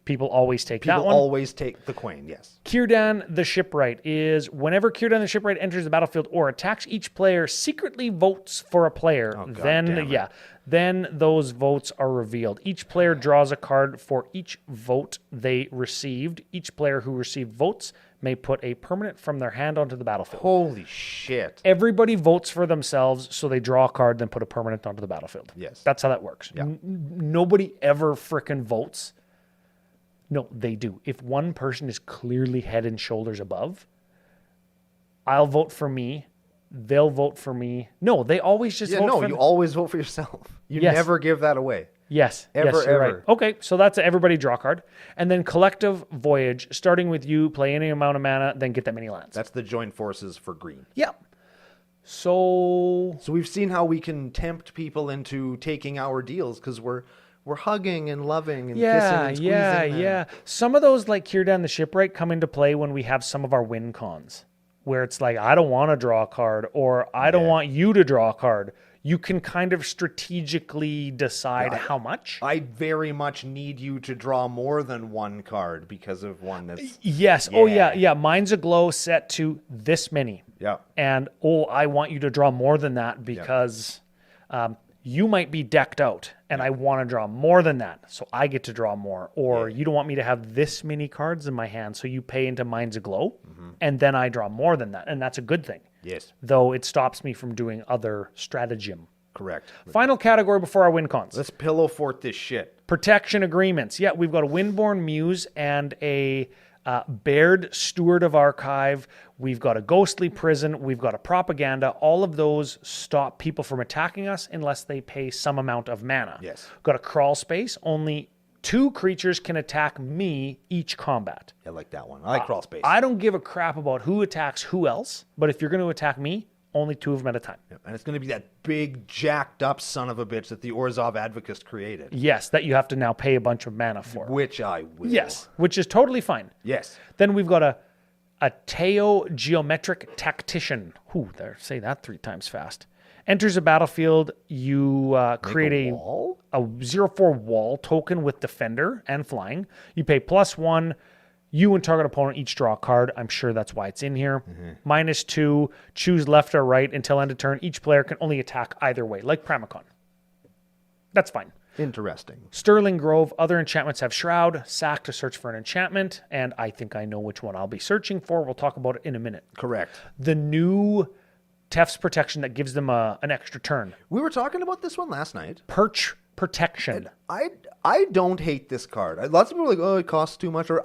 People always take that one. People always take the Quain, yes. Kirdan the Shipwright is whenever Kirdan the Shipwright enters the battlefield or attacks, each player secretly votes for a player. Then those votes are revealed. Each player draws a card for each vote they received. Each player who received votes may put a permanent from their hand onto the battlefield. Holy shit. Everybody votes for themselves, so they draw a card, then put a permanent onto the battlefield. Yes. That's how that works. Yeah. Nobody ever frickin' votes. No, they do. If one person is clearly head and shoulders above, I'll vote for me. They'll vote for me. No, they always just vote for you always vote for yourself. You never give that away. Yes. Ever. Right. Okay, so that's an everybody draw card. And then Collective Voyage, starting with you, play any amount of mana, then get that many lands. That's the join forces for green. Yeah. So we've seen how we can tempt people into taking our deals because we're hugging and loving and kissing and squeezing them. Yeah. Some of those, like Kirdan the Shipwright, come into play when we have some of our win cons, where it's like, I don't want to draw a card, or I don't want you to draw a card. You can kind of strategically decide how much. I very much need you to draw more than 1 card because of one that's... Yes. Yeah. Oh, yeah. Mine's a glow set to this many. Yeah. And, I want you to draw more than that because... you might be decked out and I want to draw more than that, so I get to draw more. Or you don't want me to have this many cards in my hand, so you pay into Mine's Aglow, and then I draw more than that. And that's a good thing. Yes. Though it stops me from doing other stratagem. Correct. Final category before our win cons. Let's pillow fort this shit. Protection agreements. Yeah, we've got a Windborn Muse and a Baird Steward of Archive. We've got a Ghostly Prison. We've got a Propaganda. All of those stop people from attacking us unless they pay some amount of mana. Yes. Got a Crawl Space. Only 2 creatures can attack me each combat. I like that one. I like Crawl Space. I don't give a crap about who attacks who else, but if you're going to attack me, only 2 of them at a time. Yep. And it's going to be that big, jacked up son of a bitch that the Orzhov Advocist created. Yes, that you have to now pay a bunch of mana for. Which I will. Yes, which is totally fine. Yes. Then we've got a Teo Geometric Tactician. There, say that 3 times fast. Enters a battlefield, you create a 0/4 wall token with Defender and Flying. You pay +1. You and target opponent each draw a card. I'm sure that's why it's in here. -2, choose left or right until end of turn. Each player can only attack either way, like Pramicon. That's fine. Interesting. Sterling Grove, other enchantments have Shroud, sack to search for an enchantment, and I think I know which one I'll be searching for. We'll talk about it in a minute. Correct. The new Tef's Protection that gives them an extra turn. We were talking about this one last night. Perch Protection. I don't hate this card. Lots of people are like, oh, it costs too much. Or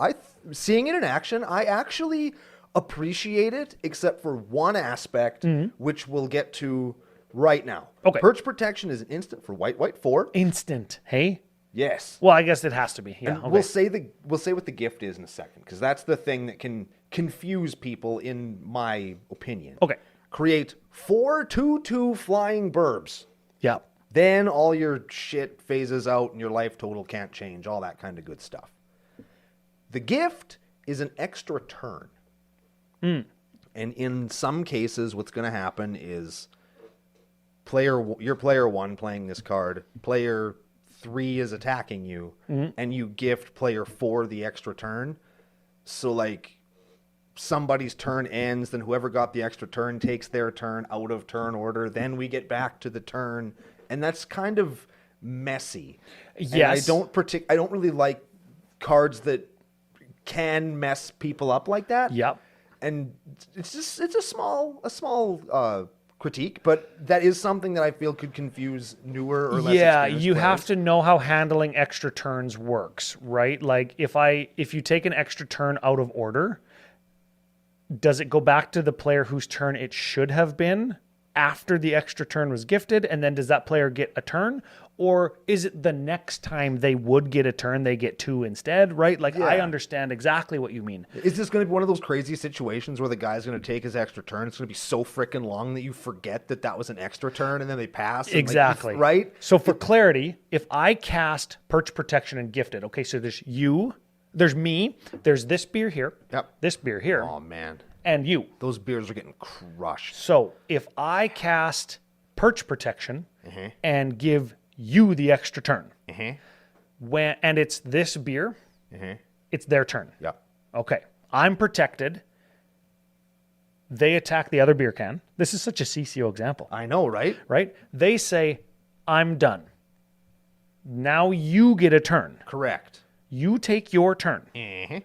seeing it in action, I actually appreciate it, except for one aspect, which we'll get to right now. Okay. Perch Protection is an instant for white 4. Instant, hey? Yes. Well, I guess it has to be. Yeah. Okay. We'll say what the gift is in a second, because that's the thing that can confuse people, in my opinion. Okay. Create 4 2/2 flying burbs. Yeah. Then all your shit phases out and your life total can't change, all that kind of good stuff. The gift is an extra turn. And in some cases, what's going to happen is your player 1 playing this card, player 3 is attacking you, and you gift player 4 the extra turn. So, like, somebody's turn ends, then whoever got the extra turn takes their turn out of turn order, then we get back to the turn. And that's kind of messy. Yes. And I don't really like cards that can mess people up like that. Yep. And it's a small critique, but that is something that I feel could confuse newer or less experienced you players. have to know how handling extra turns works, right? Like if you take an extra turn out of order, does it go back to the player whose turn it should have been after the extra turn was gifted, and then does that player get a turn? Or is it the next time they would get a turn, they get 2 instead, right? Like, I understand exactly what you mean. Is this going to be one of those crazy situations where the guy's going to take his extra turn? It's going to be so freaking long that you forget that was an extra turn, and then they pass. Exactly. Right? So for clarity, if I cast Perch Protection and Gifted, okay, so there's you, there's me, there's this beer here, this beer here. Oh, man. And you. Those beers are getting crushed. So if I cast perch protection and give you the extra turn. And it's this beer, it's their turn. Yeah. Okay. I'm protected. They attack the other beer can. This is such a CCO example. I know, right? Right? They say, I'm done. Now you get a turn. Correct. You take your turn.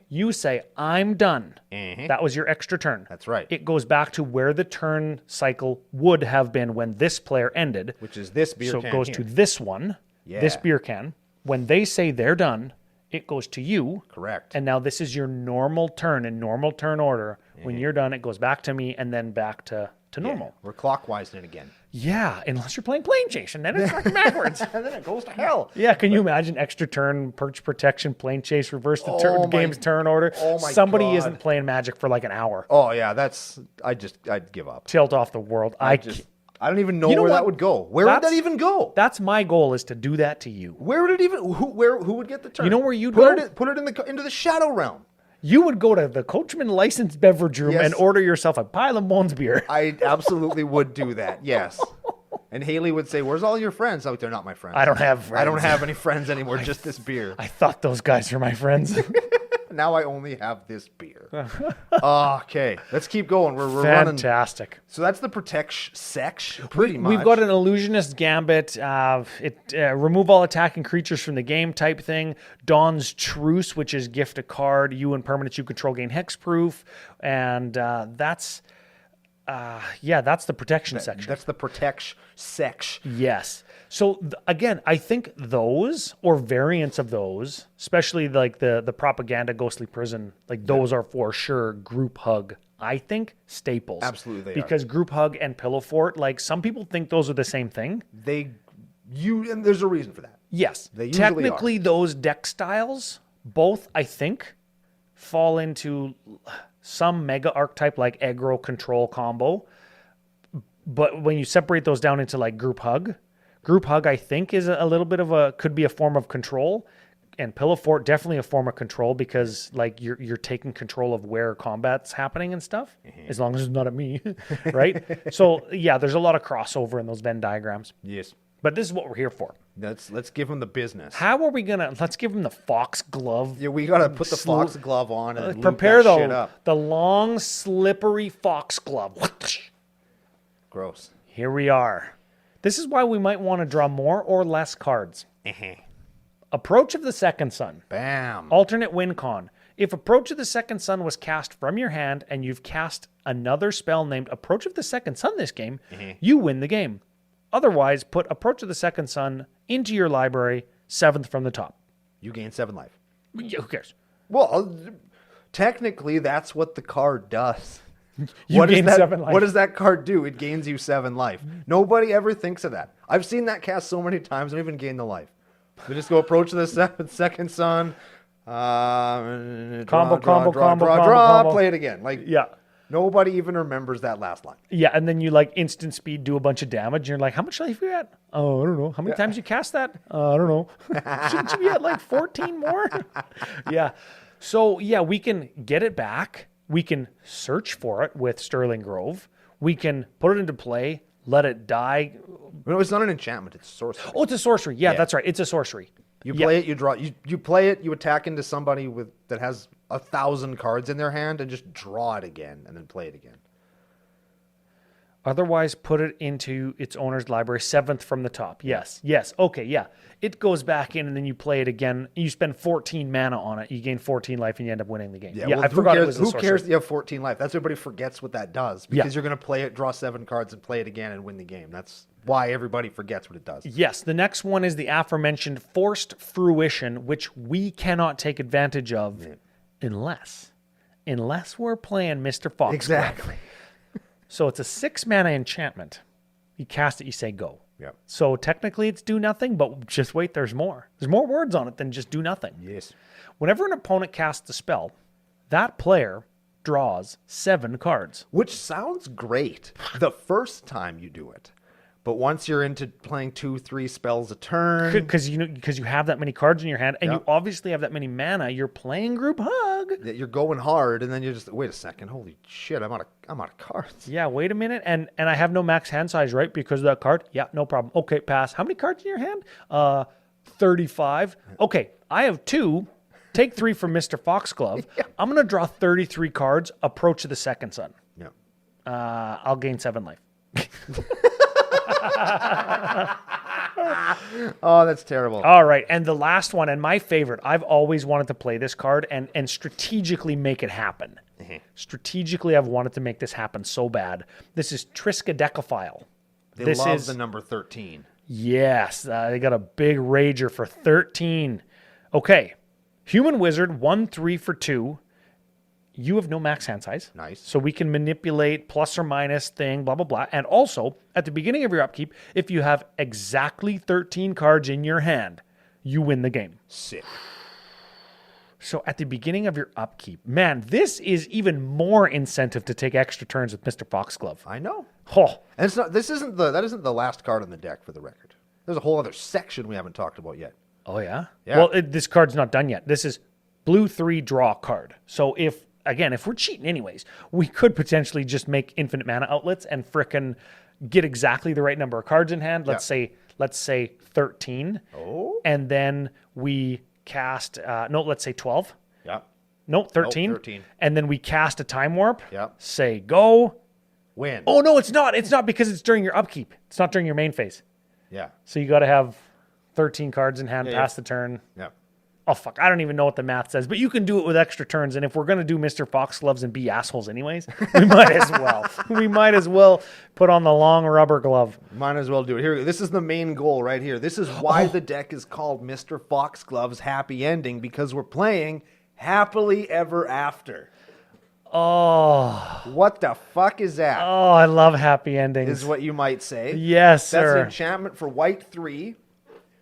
You say, I'm done. That was your extra turn. That's right. It goes back to where the turn cycle would have been when this player ended. Which is this beer can. So it goes here. to this one, this beer can. When they say they're done, it goes to you. Correct. And now this is your normal turn in normal turn order. When you're done, it goes back to me and then back to normal. We're clockwise it again. Yeah, unless you're playing plane chase, and then it's fucking backwards. And then it goes to hell. Yeah, can you imagine extra turn, perch protection, plane chase, reverse the game's turn order? Oh my Somebody God. isn't playing Magic for like an hour. Oh yeah, I'd give up. Tilt off the world. I don't even know, You know where what? that would go. Where would that even go? That's my goal, is to do that to you. Where would it even? Who would get the turn? You know where you'd put go? it? Put it into the shadow realm. You would go to the Coachman licensed beverage room Yes. and order yourself a Pile of Bones beer. I absolutely would do that. Yes. And Haley would say, "Where's all your friends?" Oh, they're not my friends. I don't have friends. I don't have any friends anymore. Just this beer. I thought those guys were my friends. Now I only have this beer. Okay, let's keep going. We're running. Fantastic. So that's the protection section, pretty much. We've got an Illusionist Gambit. Remove all attacking creatures from the game type thing. Dawn's Truce, which is gift a card. You and permanents you control gain hexproof. And that's the protection section. That's the protection section. Yes. So again, I think those or variants of those, especially like the propaganda ghostly prison, like those are for sure group hug. I think staples. Absolutely, because group hug and pillow fort, like some people think those are the same thing. And there's a reason for that. Yes, they usually technically those deck styles, both I think, fall into some mega archetype like aggro control combo. But when you separate those down into like group hug, I think is a little bit of could be a form of control, and pillow fort definitely a form of control because like you're taking control of where combat's happening and stuff, as long as it's not at me, right? So yeah, there's a lot of crossover in those Venn diagrams. Yes. But this is what we're here for. Let's give him the business. How are we let's give him the Foxglove. Yeah, we gotta put the Foxglove on and prepare that shit up. the long slippery Foxglove. Gross. Here we are. This is why we might want to draw more or less cards. Approach of the Second Sun. Bam. Alternate win con. If Approach of the Second Sun was cast from your hand and you've cast another spell named Approach of the Second Sun this game, you win the game. Otherwise, put Approach of the Second Sun into your library, 7th from the top. You gain 7 life. Yeah, who cares? Well, technically, that's what the card does. You gain 7 life. What does that card do? It gains you 7 life. Nobody ever thinks of that. I've seen that cast so many times, I don't even gain the life. They just go Approach of the Second Sun. Combo, draw, play it again. Like, yeah. Nobody even remembers that last line. Yeah, and then you like instant speed, do a bunch of damage, and you're like, how much life are you at? Oh, I don't know. How many times you cast that? I don't know. Shouldn't you be at like 14 more? Yeah. So yeah, we can get it back. We can search for it with Sterling Grove. We can put it into play, let it die. No, it's not an enchantment. It's sorcery. Oh, it's a sorcery. Yeah, that's right. It's a sorcery. You play it, you draw. You play it, you attack into somebody that has 1,000 cards in their hand and just draw it again and then play it again. Otherwise, put it into its owner's library, 7th from the top. Yes. Okay, yeah. It goes back in and then you play it again. You spend 14 mana on it. You gain 14 life and you end up winning the game. Yeah, well, I forgot it was a sorcery. Who cares that you have 14 life? That's everybody forgets what that does because you're going to play it, draw 7 cards and play it again and win the game. That's why everybody forgets what it does. Yes, the next one is the aforementioned Forced Fruition, which we cannot take advantage of unless we're playing Mr. Fox. Exactly. So it's a 6 mana enchantment. You cast it, you say go. Yep. So technically it's do nothing, but just wait, there's more. There's more words on it than just do nothing. Yes. Whenever an opponent casts a spell, that player draws 7 cards. Which sounds great the first time you do it. But once you're into playing 2-3 spells a turn, because you have that many cards in your hand, and you obviously have that many mana, you're playing group hug. You're going hard, and then you're just wait a second, holy shit, I'm out of cards. Yeah, wait a minute, and I have no max hand size, right? Because of that card. Yeah, no problem. Okay, pass. How many cards in your hand? 35. Okay, I have 2. Take 3 from Mr. Foxglove. I'm gonna draw 33 cards. Approach of the second sun. Yeah. I'll gain 7 life. Oh, that's terrible. All right, and the last one, and my favorite. I've always wanted to play this card and strategically make it happen. Strategically, I've wanted to make this happen so bad. This is Triskaidekaphile. They love the number 13. Yes, they got a big rager for 13. Okay, Human Wizard, 1/3 for 2. You have no max hand size. Nice. So we can manipulate plus or minus thing, blah, blah, blah. And also, at the beginning of your upkeep, if you have exactly 13 cards in your hand, you win the game. Sick. So at the beginning of your upkeep, man, this is even more incentive to take extra turns with Mr. Foxglove. I know. Oh. And that isn't the last card on the deck, for the record. There's a whole other section we haven't talked about yet. Oh, yeah? Yeah. Well, this card's not done yet. This is blue 3 draw card. So if we're cheating anyways, we could potentially just make infinite mana outlets and frickin' get exactly the right number of cards in hand. Let's say 13. Oh. And then we cast, let's say 12. Yeah. No, 13. Nope, 13. And then we cast a time warp. Yeah. Say go. Win. Oh, no, it's not. It's not because it's during your upkeep. It's not during your main phase. Yeah. So you got to have 13 cards in hand, pass the turn. Yeah. Oh, fuck. I don't even know what the math says, but you can do it with extra turns. And if we're going to do Mr. Foxgloves and be assholes anyways, we might as well. We might as well put on the long rubber glove. Might as well do it. Here, this is the main goal right here. This is why the deck is called Mr. Foxglove's Happy Ending, because we're playing Happily Ever After. Oh. What the fuck is that? Oh, I love happy endings. Is what you might say. Yes, sir. That's an enchantment for white 3.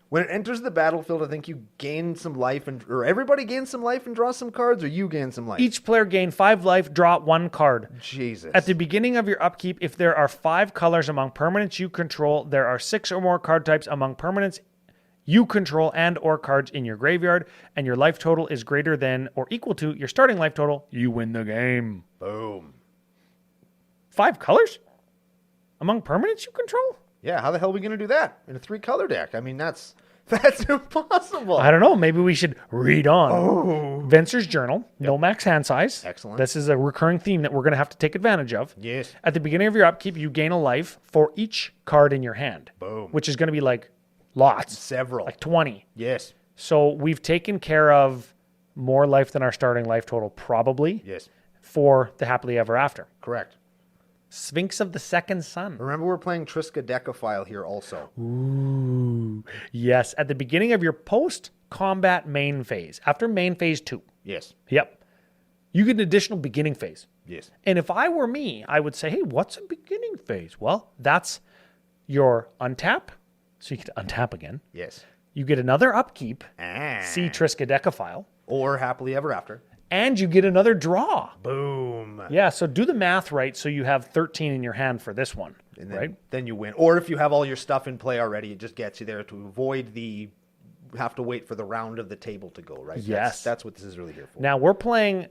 When it enters the battlefield, I think you gain some life, or everybody gains some life and draw some cards, or you gain some life? Each player gain 5 life, draw 1 card. Jesus. At the beginning of your upkeep, if there are 5 colors among permanents you control, there are 6 or more card types among permanents you control and or cards in your graveyard, and your life total is greater than or equal to your starting life total, you win the game. Boom. 5 colors among permanents you control? Yeah, how the hell are we going to do that in a 3-color deck? I mean, that's impossible. I don't know. Maybe we should read on. Oh. Venser's Journal, no max hand size. Excellent. This is a recurring theme that we're going to have to take advantage of. Yes. At the beginning of your upkeep, you gain a life for each card in your hand. Boom. Which is going to be like lots. Several. Like 20. Yes. So we've taken care of more life than our starting life total, probably. Yes. For the Happily Ever After. Correct. Sphinx of the Second Sun. Remember, we're playing Triskaidekaphile here also. Ooh. Yes. At the beginning of your post-combat main phase, after main phase 2. Yes. Yep. You get an additional beginning phase. Yes. And if I were me, I would say, hey, what's a beginning phase? Well, that's your untap. So you get to untap again. Yes. You get another upkeep. See Triskaidekaphile. Or Happily Ever After. And you get another draw. Boom. Yeah, so do the math right so you have 13 in your hand for this one, And then, right? Then you win. Or if you have all your stuff in play already, it just gets you there to avoid have to wait for the round of the table to go, right? Yes. That's what this is really here for. Now we're playing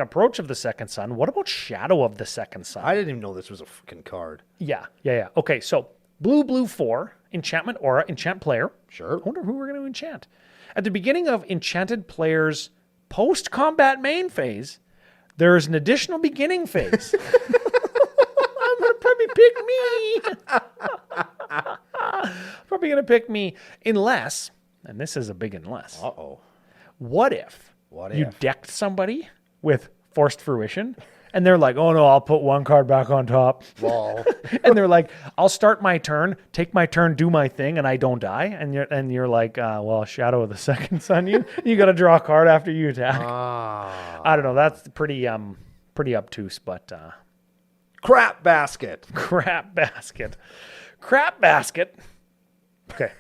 Approach of the Second Sun. What about Shadow of the Second Sun? I didn't even know this was a fucking card. Yeah. Okay, so blue 4, enchantment aura, enchant player. Sure. I wonder who we're going to enchant. At the beginning of enchanted player's post-combat main phase, there is an additional beginning phase. I'm going to probably pick me. Probably going to pick me unless, and this is a big unless. Uh-oh. What if you if? decked somebody with Forced Fruition and they're like, oh no, I'll put 1 card back on top. Lol. And they're like, I'll start my turn, take my turn, do my thing, and I don't die. And you're like, well, Shadow of the Second Sun, you got to draw a card after you attack. I don't know. That's pretty obtuse, but Crap Basket. Crap Basket. Crap Basket. Okay.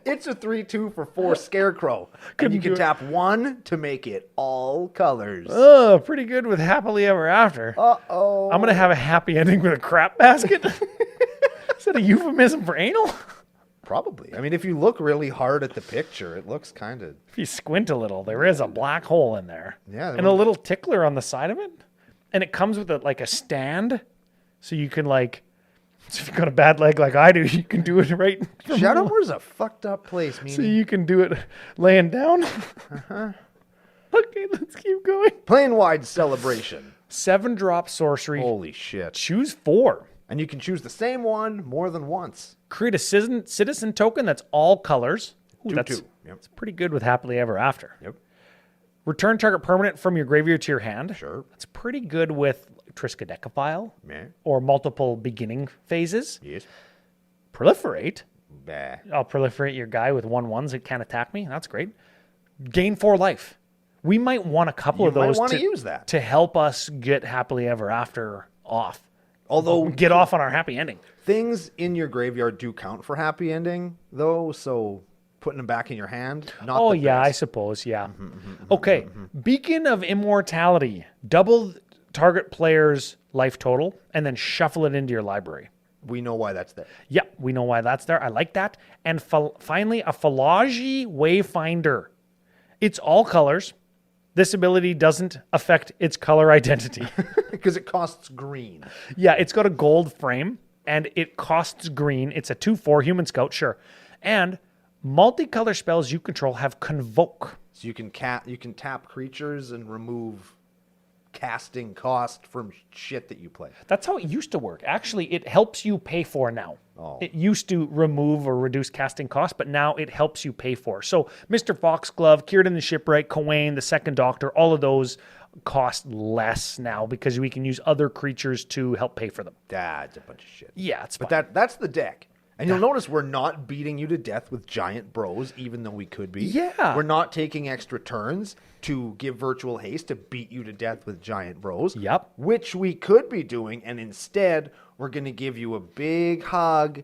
It's a 3/2 for 4 Scarecrow. And you can tap 1 to make it all colors. Oh, pretty good with Happily Ever After. Uh-oh. I'm going to have a happy ending with a crap basket. Is that a euphemism for anal? Probably. I mean, if you look really hard at the picture, it looks kind of... If you squint a little, there is a black hole in there. Yeah. And a little tickler on the side of it. And it comes with a stand. So you can so if you've got a bad leg like I do, you can do it right. Shadowmoor's a fucked up place, man. So you can do it laying down. Okay, let's keep going. Plane-wide celebration. 7-drop sorcery. Holy shit. Choose 4. And you can choose the same one more than once. Create a citizen token that's all colors. Ooh, that's 2/2. Yep. It's pretty good with Happily Ever After. Yep. Return target permanent from your graveyard to your hand. Sure. That's pretty good with Triskaidekaphile Yeah. or multiple beginning phases. Yes. Proliferate. Bah. I'll proliferate your guy with 1/1s that can't attack me. That's great. Gain 4 life. We might want a couple of those to use that to help us get Happily Ever After off. Although Get off on our happy ending. things in your graveyard do count for happy ending, though, so putting them back in your hand, not Oh, the yeah, I best. suppose, yeah. Okay, Beacon of Immortality. Double target player's life total, and then shuffle it into your library. We know why that's there. Yep, we know why that's there. I like that. And finally, a Philology Wayfinder. It's all colors. This ability doesn't affect its color identity. Because it costs green. Yeah, it's got a gold frame, and it costs green. It's a 2/4 human scout, sure. And multicolor spells you control have Convoke. So you can tap creatures and remove casting cost from shit that you play. That's how it used to work. Actually, it helps you pay for now. Oh. It used to remove or reduce casting costs, but now it helps you pay for. So Mr. Foxglove, Kieran the Shipwright, Cowain, the Second Doctor, all of those cost less now because we can use other creatures to help pay for them. That's a bunch of shit. Yeah, it's fine. But that's the deck. And you'll notice we're not beating you to death with giant bros, even though we could be. Yeah. We're not taking extra turns to give virtual haste to beat you to death with giant bros. Yep. Which we could be doing, and instead we're going to give you a big hug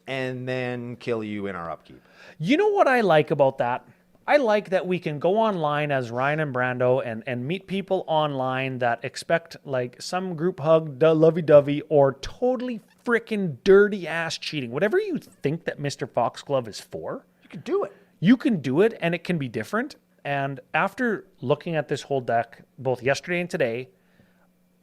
and then kill you in our upkeep. You know what I like about that? I like that we can go online as Ryan and Brando and meet people online that expect like some group hug, lovey-dovey, or totally freaking dirty ass cheating. Whatever you think that Mr. Foxglove is for, You could do it. you can do it and it can be different. And after looking at this whole deck, both yesterday and today,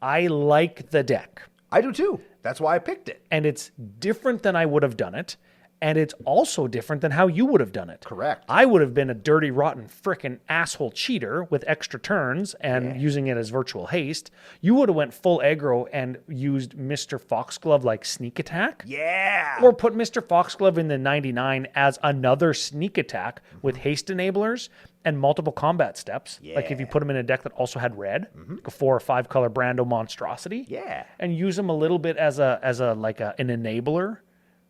I like the deck. I do too. That's why I picked it. And it's different than I would have done it. And it's also different than how you would have done it. Correct. I would have been a dirty, rotten, frickin' asshole cheater with extra turns and using it as virtual haste. You would have went full aggro and used Mr. Foxglove like sneak attack. Yeah. Or put Mr. Foxglove in the 99 as another sneak attack with haste enablers and multiple combat steps. Like if you put him in a deck that also had red, like a 4 or 5 color Brando monstrosity. Yeah. And use him a little bit as an enabler.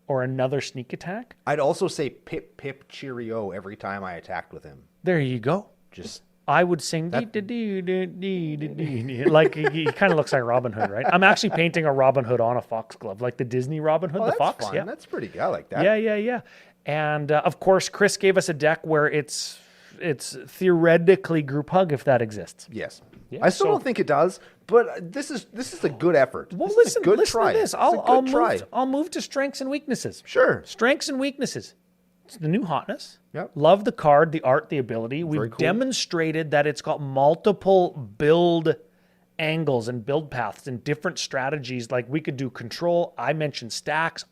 Or another sneak attack. I'd also say pip, pip, cheerio every time I attacked with him. There you go. Just I would sing like he kind of looks like Robin Hood, right? I'm actually painting a Robin Hood on a Foxglove, like the Disney Robin Hood, the that's fox. fun. Yeah, That's pretty good. I like that. yeah. And of course, Chris gave us a deck where it's theoretically group hug if that exists. Yes. Yeah, I still so- don't think it does, but this is a good effort. Well, This is a good listen try. to this. It's a good try. I'll move to strengths and weaknesses. Sure. Strengths and weaknesses. It's the new hotness. Yep. Love the card, the art, the ability. Very We've cool. demonstrated that it's got multiple build angles and build paths and different strategies. Like we could do control. I mentioned stacks,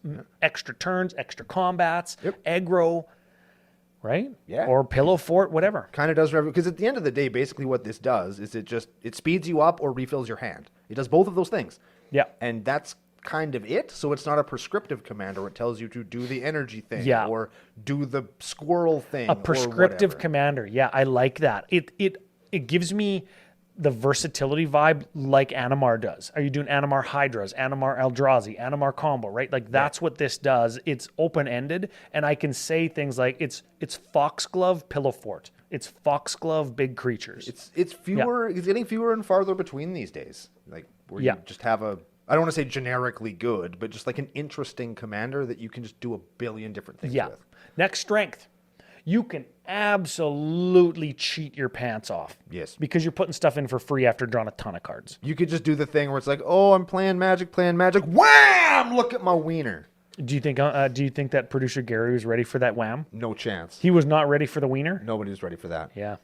extra turns, extra combats, aggro, right? Yeah. Or pillow fort, whatever. Kind of does, because at the end of the day, basically what this does is it speeds you up or refills your hand. It does both of those things. Yeah. And that's kind of it. So it's not a prescriptive commander. It tells you to do the energy thing or do the squirrel thing. A prescriptive or whatever. commander. Yeah, I like that. It gives me the versatility vibe like Animar does. Are you doing Animar Hydras, Animar Eldrazi, Animar combo, right? Like that's what this does. It's open-ended, and I can say things like it's Foxglove Pillow Fort. It's Foxglove Big Creatures. It's fewer. It's getting fewer and farther between these days. Like where you just have a. I don't want to say generically good, but just like an interesting commander that you can just do a billion different things with. Next, strength. You can absolutely cheat your pants off. Yes. Because you're putting stuff in for free after drawing a ton of cards. You could just do the thing where it's like, oh, I'm playing magic. Wham! Look at my wiener. Do you think that producer Gary was ready for that wham? No chance. He was not ready for the wiener? Nobody was ready for that. Yeah.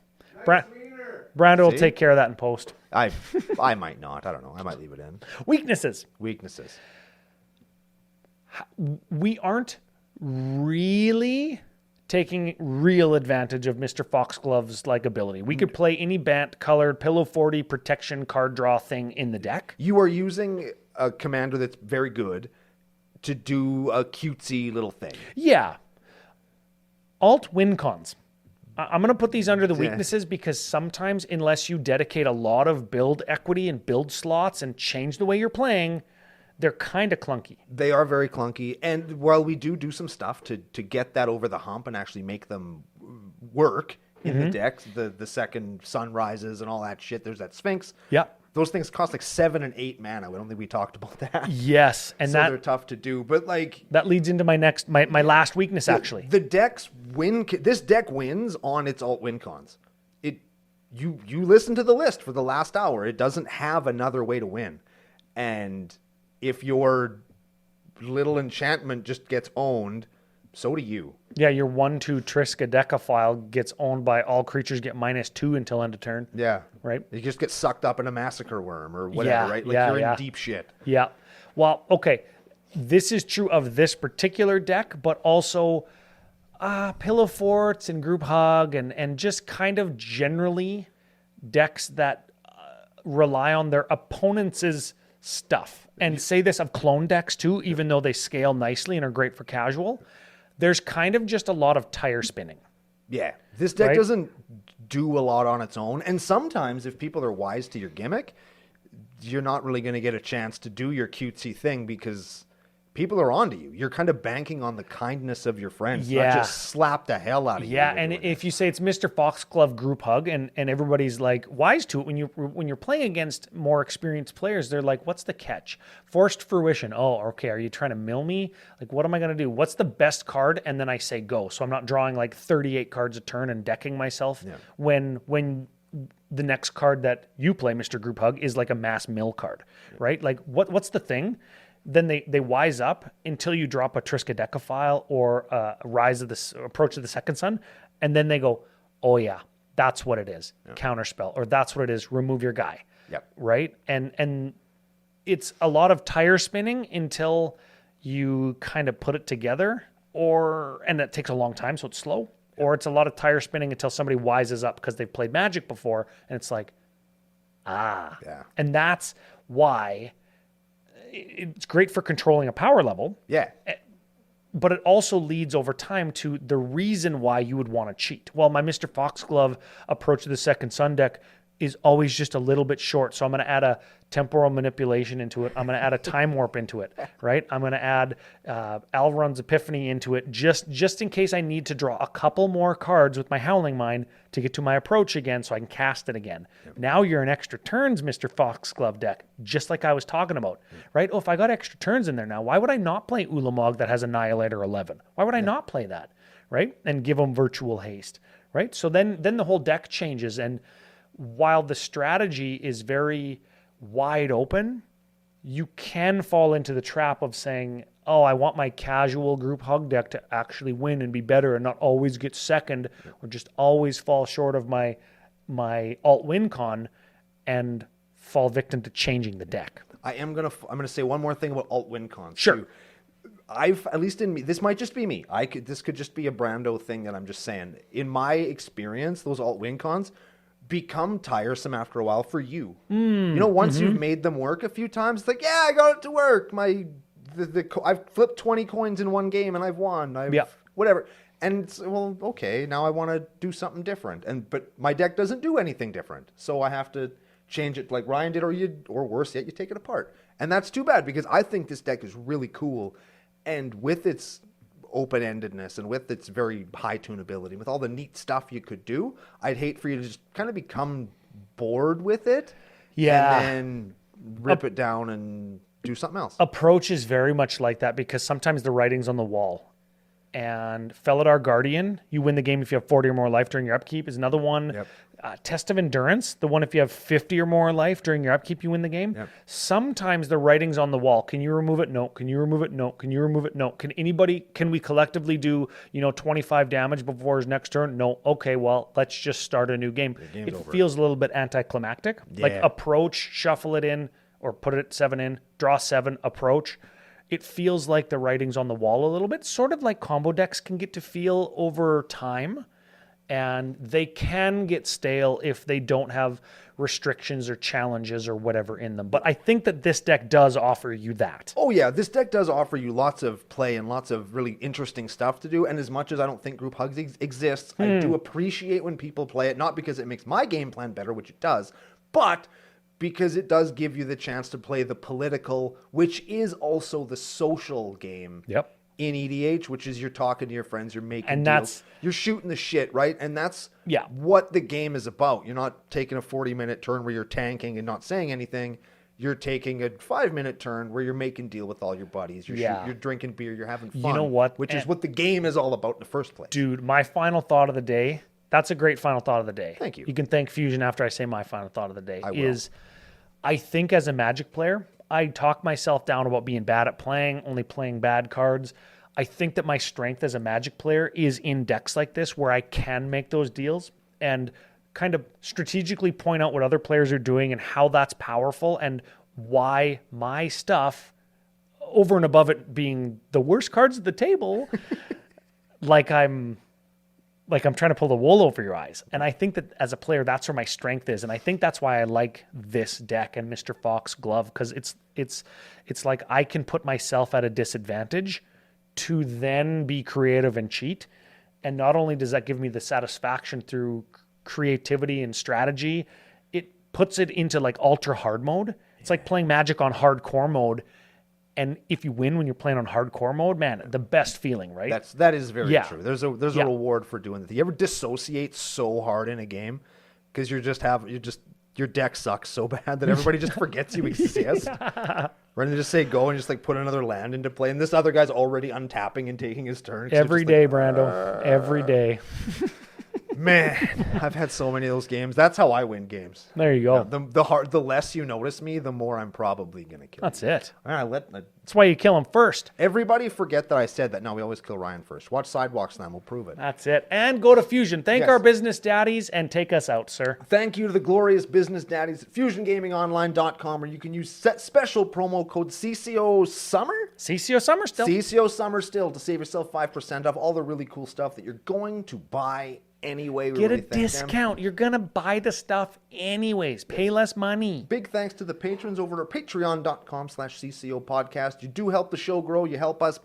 Brando will See? take care of that in post. I might not. I don't know. I might leave it in. Weaknesses. We aren't really taking real advantage of Mr. Foxglove's ability. We could play any Bant colored Pillow 40 protection card draw thing in the deck. You are using a commander that's very good to do a cutesy little thing. Yeah. Alt win cons. I'm going to put these under the weaknesses because sometimes unless you dedicate a lot of build equity and build slots and change the way you're playing, they're kind of clunky. They are very clunky. And while we do some stuff to get that over the hump and actually make them work in the decks, the second sunrises and all that shit, there's that Sphinx. Yeah. Those things cost 7 and 8 mana. I don't think we talked about that. Yes. And so they're tough to do. But that leads into my last weakness, actually. The decks win. This deck wins on its alt win cons. You listen to the list for the last hour. It doesn't have another way to win. And if your little enchantment just gets owned, so do you. Yeah, your 1/2 Triskaidekaphile gets owned by all creatures get -2 until end of turn. Yeah. Right? You just get sucked up in a massacre worm or whatever, right? You're in deep shit. Yeah. Well, okay. This is true of this particular deck, but also Pillow Forts and Group Hug and just kind of generally decks that rely on their opponents' stuff. And say this of clone decks too, even though they scale nicely and are great for casual. There's kind of just a lot of tire spinning. Yeah. This deck doesn't do a lot on its own. And sometimes if people are wise to your gimmick, you're not really going to get a chance to do your cutesy thing because people are onto you. You're kind of banking on the kindness of your friends, not just slap the hell out of you. Yeah, and if you say it's Mr. Foxglove Group Hug and everybody's wise to it, when you're playing against more experienced players, they're like, what's the catch? Forced Fruition. Oh, okay, are you trying to mill me? What am I going to do? What's the best card? And then I say go. So I'm not drawing 38 cards a turn and decking myself when the next card that you play, Mr. Group Hug, is a mass mill card, right? What's the thing? Then they wise up until you drop a Triskaidekaphile or Approach of the Second Sun, and then they go, oh yeah, that's what it is, counterspell, or that's what it is, remove your guy, right? And it's a lot of tire spinning until you kind of put it together, and that takes a long time, so it's slow, or it's a lot of tire spinning until somebody wises up because they've played Magic before, and it's and that's why it's great for controlling a power level. Yeah. But it also leads over time to the reason why you would want to cheat. Well, my Mr. Foxglove Approach to the Second Sun deck is always just a little bit short. So I'm going to add a temporal manipulation into it. I'm going to add a time warp into it, right? I'm going to add Alrund's Epiphany into it just in case I need to draw a couple more cards with my Howling Mine to get to my approach again so I can cast it again. Yep. Now you're in extra turns, Mr. Foxglove deck, just like I was talking about, right? Oh, if I got extra turns in there now, why would I not play Ulamog that has Annihilator 11? Why would I not play that, right? And give them Virtual Haste, right? So then the whole deck changes, and while the strategy is very wide open, you can fall into the trap of saying, oh, I want my casual Group Hug deck to actually win and be better and not always get second or just always fall short of my alt win con and fall victim to changing the deck. I'm gonna say one more thing about alt win cons. Sure. Too. At least in me, this might just be me. This could just be a Brando thing that I'm just saying. In my experience, those alt win cons become tiresome after a while for you. Once you've made them work a few times, it's I got it to work. I've flipped 20 coins in one game and I've won. Whatever. And it's, well, okay, now I want to do something different. But my deck doesn't do anything different. So I have to change it like Ryan did, or worse yet, you take it apart. And that's too bad because I think this deck is really cool. And with its open-endedness and with its very high tunability, with all the neat stuff you could do, I'd hate for you to just kind of become bored with it and then rip it down and do something else. Approach is very much like that because sometimes the writing's on the wall. And Felidar Guardian, you win the game if you have 40 or more life during your upkeep, is another one. Yep. Test of Endurance, the one if you have 50 or more life during your upkeep, you win the game. Yep. Sometimes the writing's on the wall. Can you remove it? No. Can you remove it? No. Can you remove it? No. Can we collectively do, 25 damage before his next turn? No. Okay, well, let's just start a new game. It over. feels a little bit anticlimactic. Yeah. Like approach, shuffle it in, or put it at 7 in, draw 7, approach. It feels like the writing's on the wall a little bit, sort of like combo decks can get to feel over time. And they can get stale if they don't have restrictions or challenges or whatever in them. But I think that this deck does offer you that. Oh, yeah. This deck does offer you lots of play and lots of really interesting stuff to do. And as much as I don't think group hugs exists, I do appreciate when people play it, not because it makes my game plan better, which it does, but because it does give you the chance to play the political, which is also the social game. Yep. In EDH, which is you're talking to your friends, you're making and deals, you're shooting the shit, right? And that's what the game is about. You're not taking a 40-minute turn where you're tanking and not saying anything. You're taking a 5-minute turn where you're making deal with all your buddies. You're drinking beer, you're having fun. You know what? Which is what the game is all about in the first place. Dude, my final thought of the day, that's a great final thought of the day. Thank you. You can thank Fusion after I say my final thought of the day. I will. I think as a Magic player, I talk myself down about being bad at playing, only playing bad cards. I think that my strength as a Magic player is in decks like this where I can make those deals and kind of strategically point out what other players are doing and how that's powerful and why my stuff, over and above it being the worst cards at the table, like I'm trying to pull the wool over your eyes. And I think that as a player, that's where my strength is. And I think that's why I like this deck and Mr. Foxglove, because it's like I can put myself at a disadvantage to then be creative and cheat. And not only does that give me the satisfaction through creativity and strategy, it puts it into like ultra hard mode. It's like playing Magic on hardcore mode. And if you win when you're playing on hardcore mode, man, the best feeling, right? That is very true. There's a reward for doing that. You ever dissociate so hard in a game because your deck sucks so bad that everybody just forgets you exist? Rather than just say go and just like put another land into play, and this other guy's already untapping and taking his turn. Every day, Brando. Every day. Man, I've had so many of those games. That's how I win games. There you go. The less you notice me, the more I'm probably gonna kill. That's it. That's why you kill him first. Everybody forget that I said that. No, we always kill Ryan first. Watch Sidewalk Slam. We'll prove it. That's it. And go to Fusion. Thank our business daddies and take us out, sir. Thank you to the glorious business daddies at FusionGamingOnline.com, where you can use special promo code CCO Summer. CCO Summer still. CCO Summer still to save yourself 5% off all the really cool stuff that you're going to buy anyway. Get a discount. You're going to buy the stuff anyways. Pay less money. Big thanks to the patrons over at patreon.com/CCO Podcast. You do help the show grow. You help us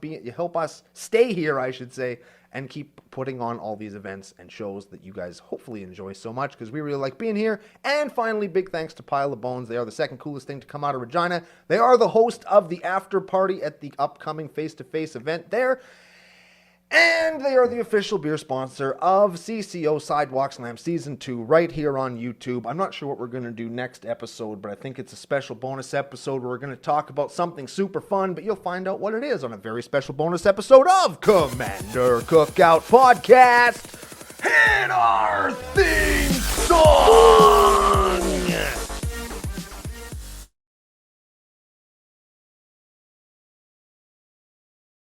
stay here, I should say, and keep putting on all these events and shows that you guys hopefully enjoy so much because we really like being here. And finally, big thanks to Pile of Bones. They are the second coolest thing to come out of Regina. They are the host of the after party at the upcoming face-to-face event there. And they are the official beer sponsor of CCO Sidewalk Slam Season 2 right here on YouTube. I'm not sure what we're going to do next episode, but I think it's a special bonus episode where we're going to talk about something super fun, but you'll find out what it is on a very special bonus episode of Commander Cookout Podcast. Hit our